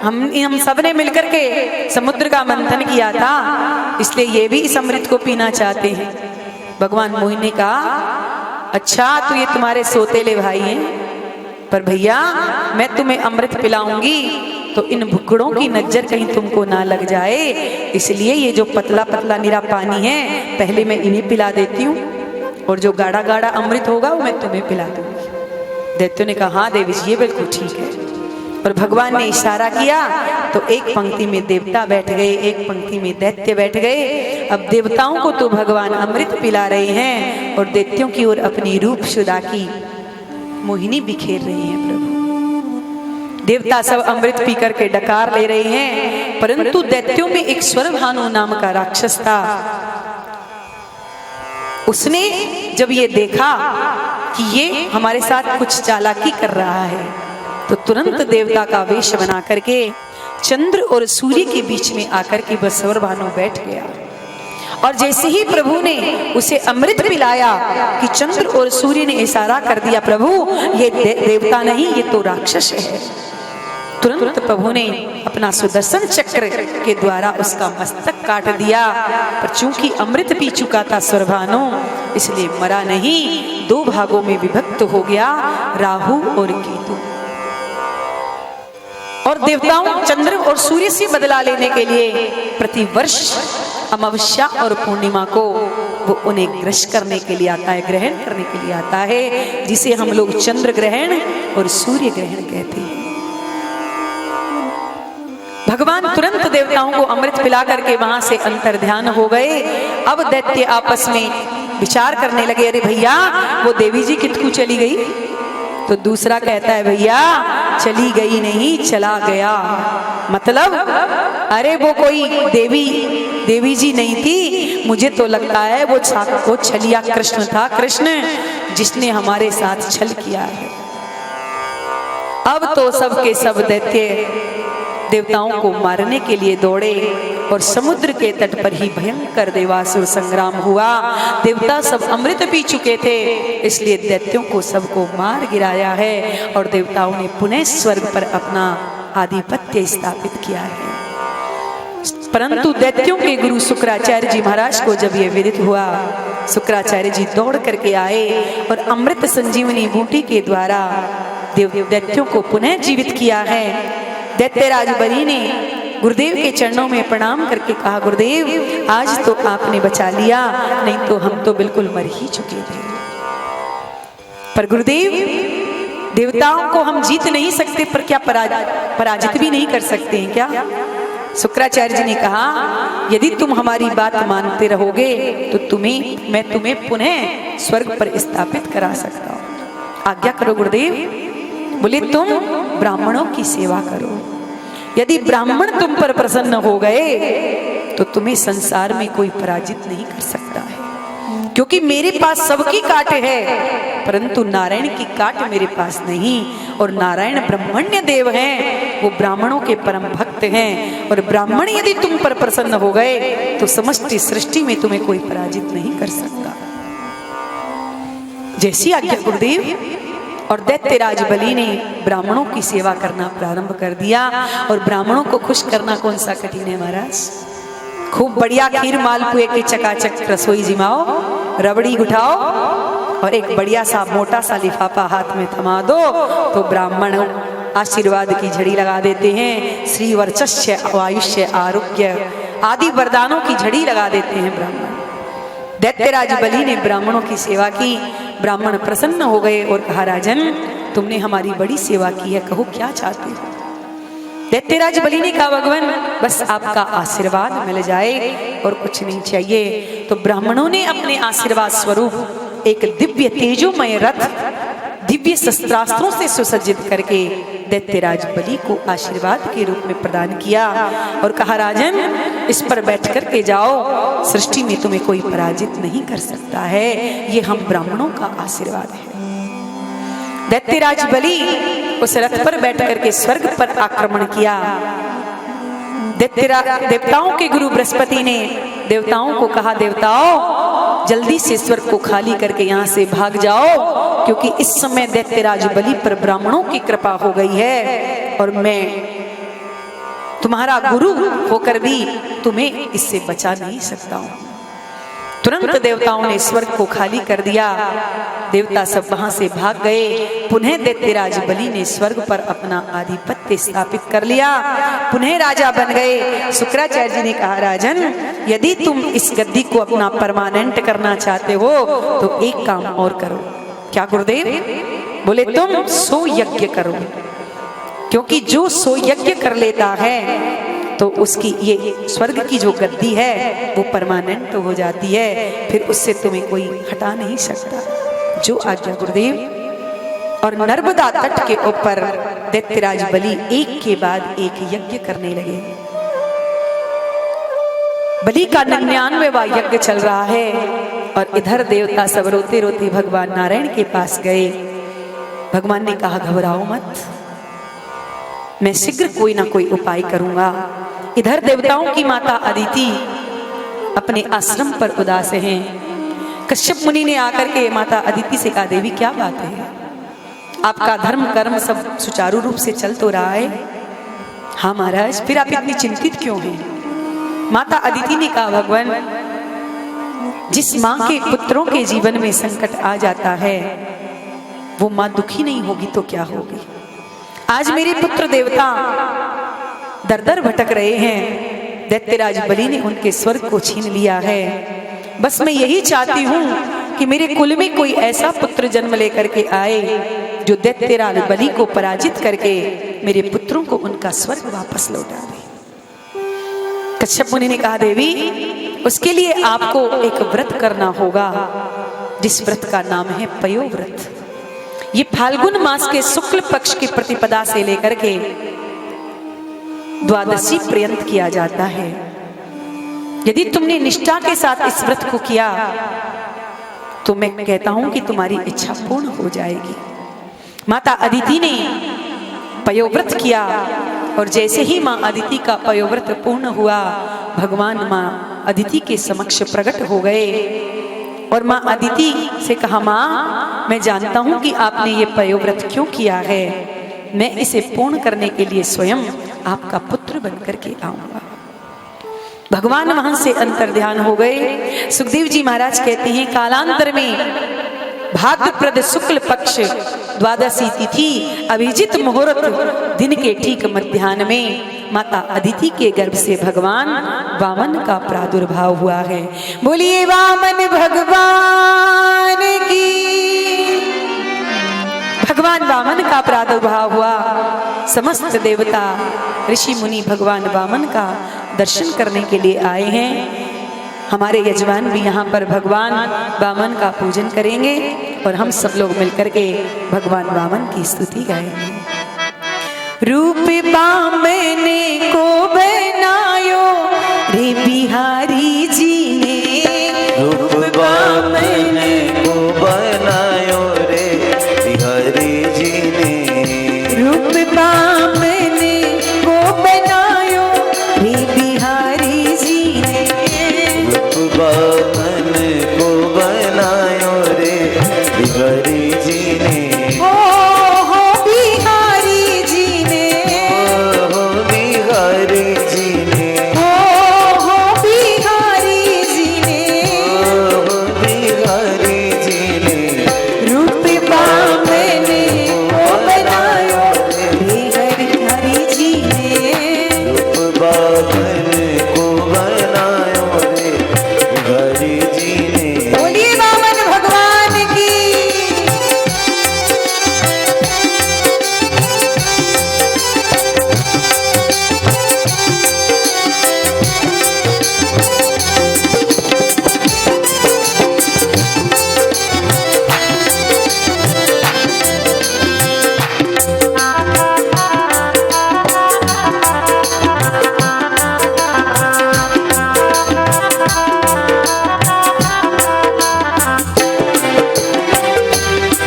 हम सब ने मिलकर के समुद्र का मंथन किया था, इसलिए ये भी इस अमृत को पीना चाहते हैं। भगवान मोहिनी ने कहा, अच्छा तो ये तुम्हारे सोतेले भाई हैं, पर भैया मैं तुम्हें अमृत पिलाऊंगी तो इन भुक्कड़ों की नजर कहीं तुमको ना लग जाए, इसलिए ये जो पतला पतला नीरा पानी है पहले मैं इन्हें पिला देती हूँ और जो गाढ़ा गाढ़ा अमृत होगा वो मैं तुम्हें पिला दूंगी। दैत्यों ने कहा, हाँ देवी जी ये बिल्कुल ठीक है। और भगवान ने इशारा किया तो एक पंक्ति में देवता बैठ गए, एक पंक्ति में दैत्य बैठ गए। अब देवताओं को तो भगवान अमृत पिला रहे हैं और दैत्यों की ओर अपनी रूप सुधा की मोहिनी बिखेर रही हैं। प्रभु देवता सब अमृत पी करके डकार ले रहे हैं, परंतु दैत्यों में एक स्वरभानु नाम का राक्षस था। उसने जब ये देखा कि ये हमारे साथ कुछ चालाकी कर रहा है तो तुरंत देवता का वेश बना करके चंद्र और सूर्य के बीच में आकर के बस स्वरभानु बैठ गया और जैसे ही प्रभु ने उसे अमृत पिलाया कि चंद्र और सूर्य ने इशारा कर दिया, प्रभु ये देवता नहीं, ये तो राक्षस है। तुरंत प्रभु ने अपना सुदर्शन चक्र के द्वारा उसका मस्तक काट दिया। पर चूंकि अमृत पी चुका था सुरभानु, इसलिए मरा नहीं, 2 भागों में विभक्त हो गया, राहु और केतु। और देवताओं चंद्र और सूर्य से बदला लेने के लिए प्रतिवर्ष अमावस्या और पूर्णिमा को वो उन्हें ग्रस करने के लिए आता है, ग्रहण करने के लिए आता है, जिसे हम लोग चंद्र ग्रहण और सूर्य ग्रहण कहते हैं। भगवान तुरंत देवताओं को अमृत पिला करके वहां से अंतर ध्यान हो गए। अब दैत्य आपस में विचार करने लगे, अरे भैया वो देवी जी कितकू चली गई? तो दूसरा कहता है, भैया चली गई नहीं, चला गया। मतलब अरे वो कोई देवी जी नहीं थी, मुझे तो लगता है वो छलिया कृष्ण था, कृष्ण जिसने हमारे साथ छल किया है। अब तो सबके सब दैत्य देवताओं को मारने के लिए दौड़े और समुद्र के तट पर ही भयंकर देवासुर संग्राम हुआ। देवता सब अमृत पी चुके थे, इसलिए दैत्यों को सबको मार गिराया है और देवताओं ने पुनः स्वर्ग पर अपना आधिपत्य स्थापित किया है। परंतु दैत्यों के गुरु शुक्राचार्य जी महाराज को जब यह विदित हुआ, शुक्राचार्य जी दौड़ करके आए और अमृत संजीवनी बूटी के द्वारा दैत्यों को पुनः जीवित किया है। दैत्यराज बलि ने गुरुदेव के चरणों में प्रणाम करके कहा, गुरुदेव आज तो आपने बचा लिया, नहीं तो हम तो बिल्कुल मर ही चुके थे। पर गुरुदेव देवताओं को हम जीत नहीं सकते, पर क्या पराजित भी नहीं कर सकते हैं क्या? शुक्राचार्य जी ने कहा, यदि तुम हमारी बात मानते रहोगे तो मैं तुम्हें पुनः स्वर्ग पर स्थापित करा सकता हूँ। आज्ञा करो गुरुदेव। बोले, तुम ब्राह्मणों की सेवा करो, यदि ब्राह्मण तुम पर प्रसन्न हो गए तो तुम्हें संसार में कोई पराजित नहीं कर सकता है, क्योंकि मेरे पास सबकी काट है, परंतु नारायण की काट मेरे पास नहीं। और नारायण ब्रह्मण्य देव हैं, वो ब्राह्मणों के परम भक्त हैं, और ब्राह्मण यदि तुम पर प्रसन्न हो गए तो समस्त सृष्टि में तुम्हें कोई पराजित नहीं कर सकता। जैसी आज्ञा गुरुदेव। और दैत्यराज बलि ने ब्राह्मणों की सेवा करना प्रारंभ कर दिया। और ब्राह्मणों को खुश करना कौन सा कठिन है महाराज? खूब बढ़िया खीर मालपुए के चकाचक रसोई जिमाओ, रबड़ी उठाओ और एक बढ़िया सा मोटा सा लिफाफा हाथ में थमा दो तो ब्राह्मण आशीर्वाद की झड़ी लगा देते हैं। श्री वर्चस्य आयुष्य आरोग्य आदि वरदानों की झड़ी लगा देते हैं ब्राह्मण। दैत्यराज बलि ने ब्राह्मणों की सेवा की, ब्राह्मण प्रसन्न हो गए और कहा, राजन तुमने हमारी बड़ी सेवा की है, कहो क्या चाहते हो? दैत्यराज बलि ने कहा, भगवान बस आपका आशीर्वाद मिल जाए और कुछ नहीं चाहिए। तो ब्राह्मणों ने अपने आशीर्वाद स्वरूप एक दिव्य तेजोमय रथ दिव्य शस्त्रास्त्रों से सुसज्जित करके दैत्यराज बलि को आशीर्वाद के रूप में प्रदान किया और कहा, राजन इस पर बैठ कर के जाओ, सृष्टि में तुम्हें कोई पराजित नहीं कर सकता है, ये हम ब्राह्मणों का आशीर्वाद है। दैत्यराज बलि उस रथ पर बैठ करके स्वर्ग पर आक्रमण किया। देवताओं के गुरु बृहस्पति ने देवताओं को कहा, देवताओं जल्दी से स्वर्ग को खाली करके यहाँ से भाग जाओ, क्योंकि इस समय दैत्यराज बलि पर ब्राह्मणों की कृपा हो गई है और मैं तुम्हारा गुरु होकर भी तुम्हें इससे बचा नहीं सकता हूँ। तुरंत देवताओं ने स्वर्ग को खाली कर दिया, देवता सब वहां से भाग गए। पुनः दैत्यराज बलि ने स्वर्ग पर अपना आधिपत्य स्थापित कर लिया, पुनः राजा बन गए। शुक्राचार्य जी ने कहा, राजन यदि तुम इस गद्दी को अपना परमानेंट करना चाहते हो तो एक काम और करो। क्या गुरुदेव? बोले, तुम सो यज्ञ करो, क्योंकि जो सो यज्ञ कर लेता है तो उसकी ये स्वर्ग की जो गद्दी है वो परमानेंट हो जाती है, फिर उससे तुम्हें कोई हटा नहीं सकता। जो आज्ञा गुरुदेव। और नर्मदा तट के ऊपर दैत्यराज बलि एक के बाद एक यज्ञ करने लगे। बलि का 99वां यज्ञ चल रहा है और इधर देवता सब रोते रोते भगवान नारायण के पास गए। भगवान ने कहा, घबराओ मत, मैं शीघ्र कोई ना कोई उपाय करूंगा। इधर देवताओं की माता अदिति अपने आश्रम पर उदास हैं। कश्यप मुनि ने आकर के माता अदिति से कहा, देवी क्या बात है, आपका धर्म कर्म सब सुचारू रूप से चल तो रहा है? हाँ महाराज, फिर आप इतनी चिंतित क्यों हैं? माता अदिति ने कहा, भगवान, जिस माँ के पुत्रों के जीवन में संकट आ जाता है वो माँ दुखी नहीं होगी तो क्या होगी। आज मेरे पुत्र देवता दर दर भटक रहे हैं, दैत्यराज बलि ने उनके स्वर्ग को छीन लिया है। बस मैं यही चाहती हूँ कि मेरे कुल में कोई ऐसा पुत्र जन्म लेकर के आए जो दैत्यराज बलि को पराजित करके मेरे पुत्रों को उनका स्वर्ग वापस लौटा दे। कश्यप मुनि ने कहा, देवी, उसके लिए आपको एक व्रत करना होगा, जिस व्रत का नाम है पयोव्रत। ये फाल्गुन मास के शुक्ल पक्ष की प्रतिपदा से लेकर के द्वादशी पर्यंत किया जाता है। यदि तुमने निष्ठा के साथ इस व्रत को किया तो मैं कहता हूं कि तुम्हारी इच्छा पूर्ण हो जाएगी। माता अदिति ने पयोव्रत किया और जैसे ही मां अदिति का पयोव्रत पूर्ण हुआ, भगवान मां अदिति के समक्ष प्रकट हो गए और मां अदिति से कहा, मां, मैं जानता हूं कि आपने ये पयोव्रत क्यों किया है, मैं इसे पूर्ण करने के लिए स्वयं आपका पुत्र बनकर के आऊंगा। भगवान वहां से अंतर्ध्यान हो गए। सुखदेव जी महाराज कहते हैं, कालांतर में भाद्रप्रद शुक्ल पक्ष द्वादशी तिथि अभिजित मुहूर्त दिन के ठीक मध्याह्न में माता अदिति के गर्भ से भगवान वामन का प्रादुर्भाव हुआ है। बोलिए वामन भगवान की। भगवान वामन का प्रादुर्भाव हुआ। समस्त देवता ऋषि मुनि भगवान वामन का दर्शन करने के लिए आए हैं। हमारे यजमान भी यहाँ पर भगवान वामन का पूजन करेंगे और हम सब लोग मिलकर के भगवान वामन की स्तुति गाएंगे। रूप वामन को बनायो रे बिहारी जी ने, रूप वामन को बनायो रे बिहारी जी ने, रूप वामन को बनायो रे बिहारी जी ने, रूप वामन को बनायो रे बिहारी जी ने, हो बिहारी जी ने, हो बिहारी जी ने, हो बिहारी जी ने, हो बिहारी जी ने, रूप वामन को बनायो रे हरि जी ने, रूप वामन को बनायो रे बिहारी जी ने। बोलिए वामन भगवान की।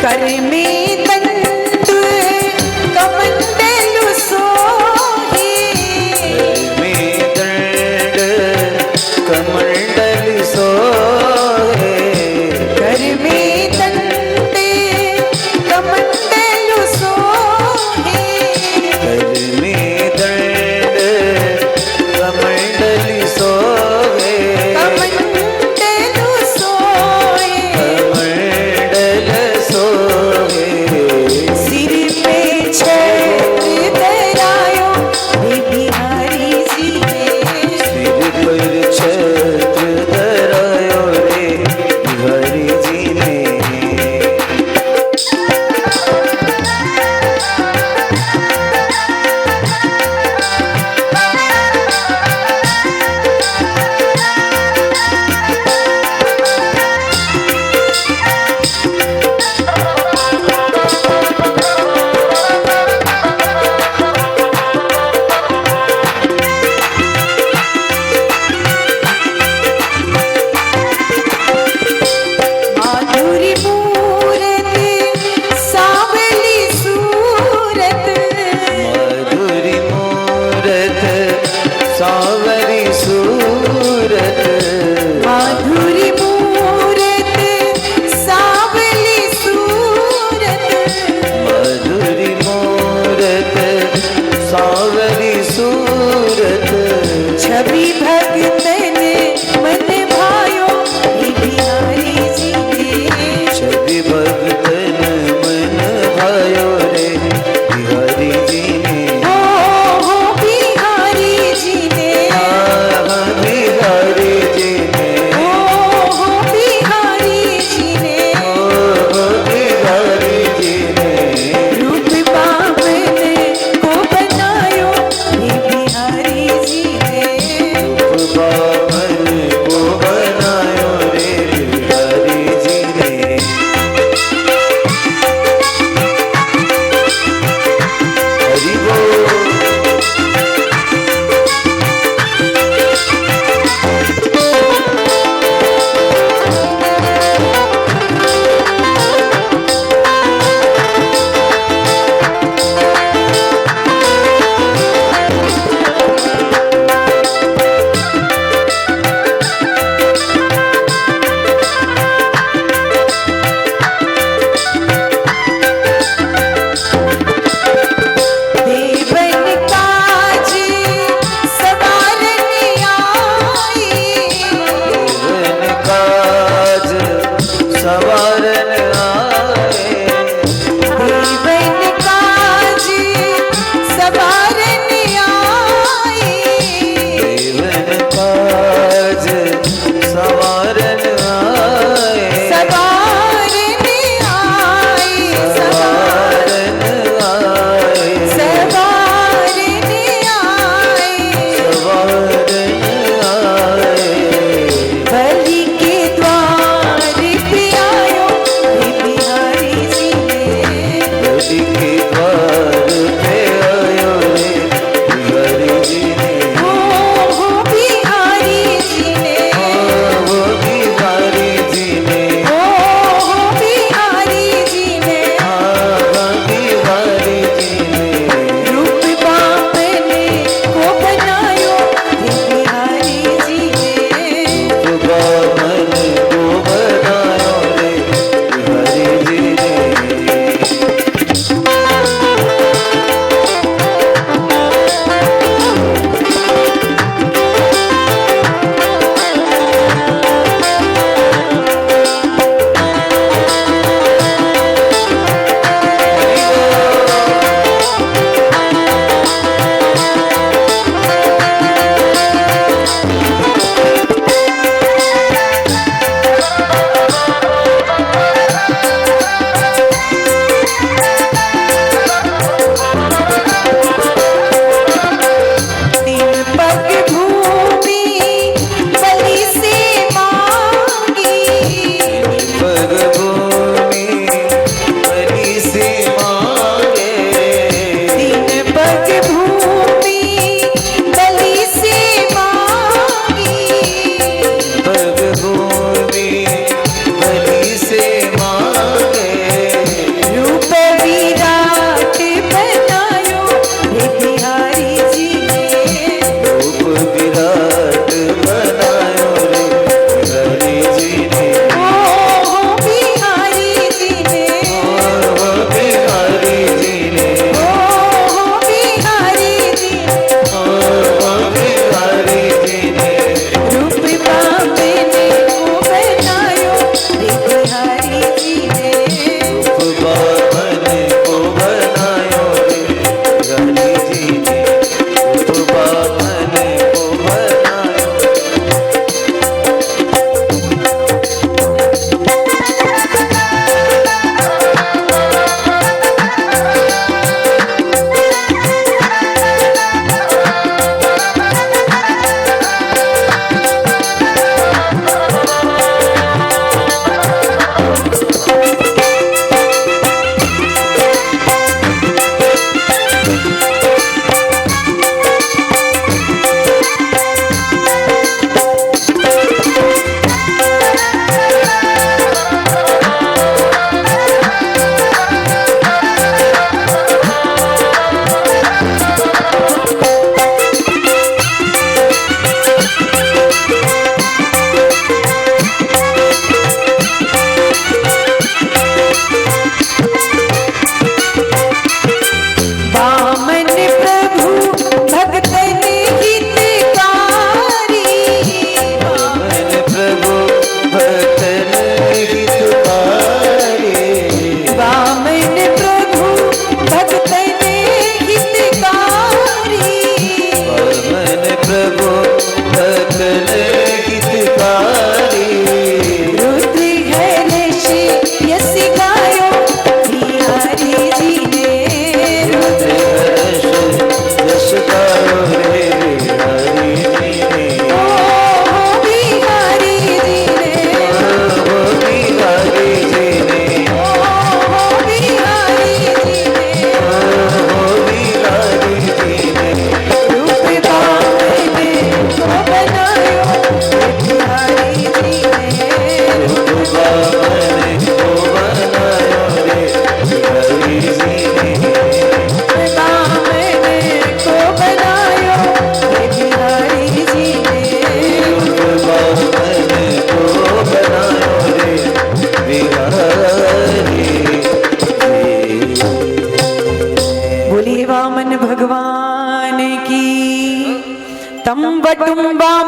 कर में दंत कमंडलु सोहे, में दंड कमंडल सोहे, कर में दंत कमंडलु सोहे, कर में दंड कमंडल सोहे, कमंडलु सोहे, कमंडल सोहे, सिर पे छत्र धरायो रे बिहारी जी ने, सिर पर छत्र धरायो रे बिहारी जी ने। माधुरी मूरत सावली सूरत, माधुरी मूरत सावरी सूरत,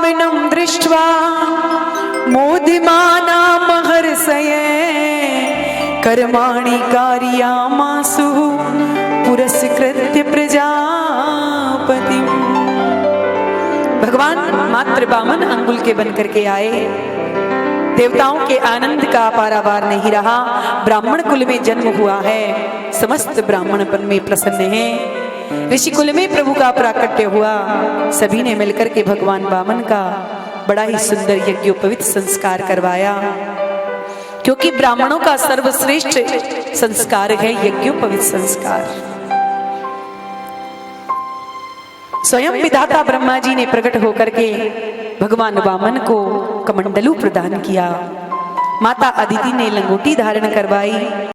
वामनं दृष्ट्वा मोदिमाना महर्षये कर्माणि कारयामासु पुरस्कृत्य प्रजापतिम्। भगवान मात्र 52 अंगुल के बन करके आए। देवताओं के आनंद का पारावार नहीं रहा। ब्राह्मण कुल में जन्म हुआ है, समस्त ब्राह्मणपन में प्रसन्न है। ऋषि कुल में प्रभु का प्राकट्य हुआ। सभी ने मिलकर के भगवान वामन का बड़ा ही सुंदर यज्ञोपवीत संस्कार करवाया, क्योंकि ब्राह्मणों का सर्वश्रेष्ठ संस्कार है यज्ञोपवीत संस्कार। स्वयं विधाता ब्रह्मा जी ने प्रकट होकर के भगवान वामन को कमंडलू प्रदान किया। माता अदिति ने लंगोटी धारण करवाई।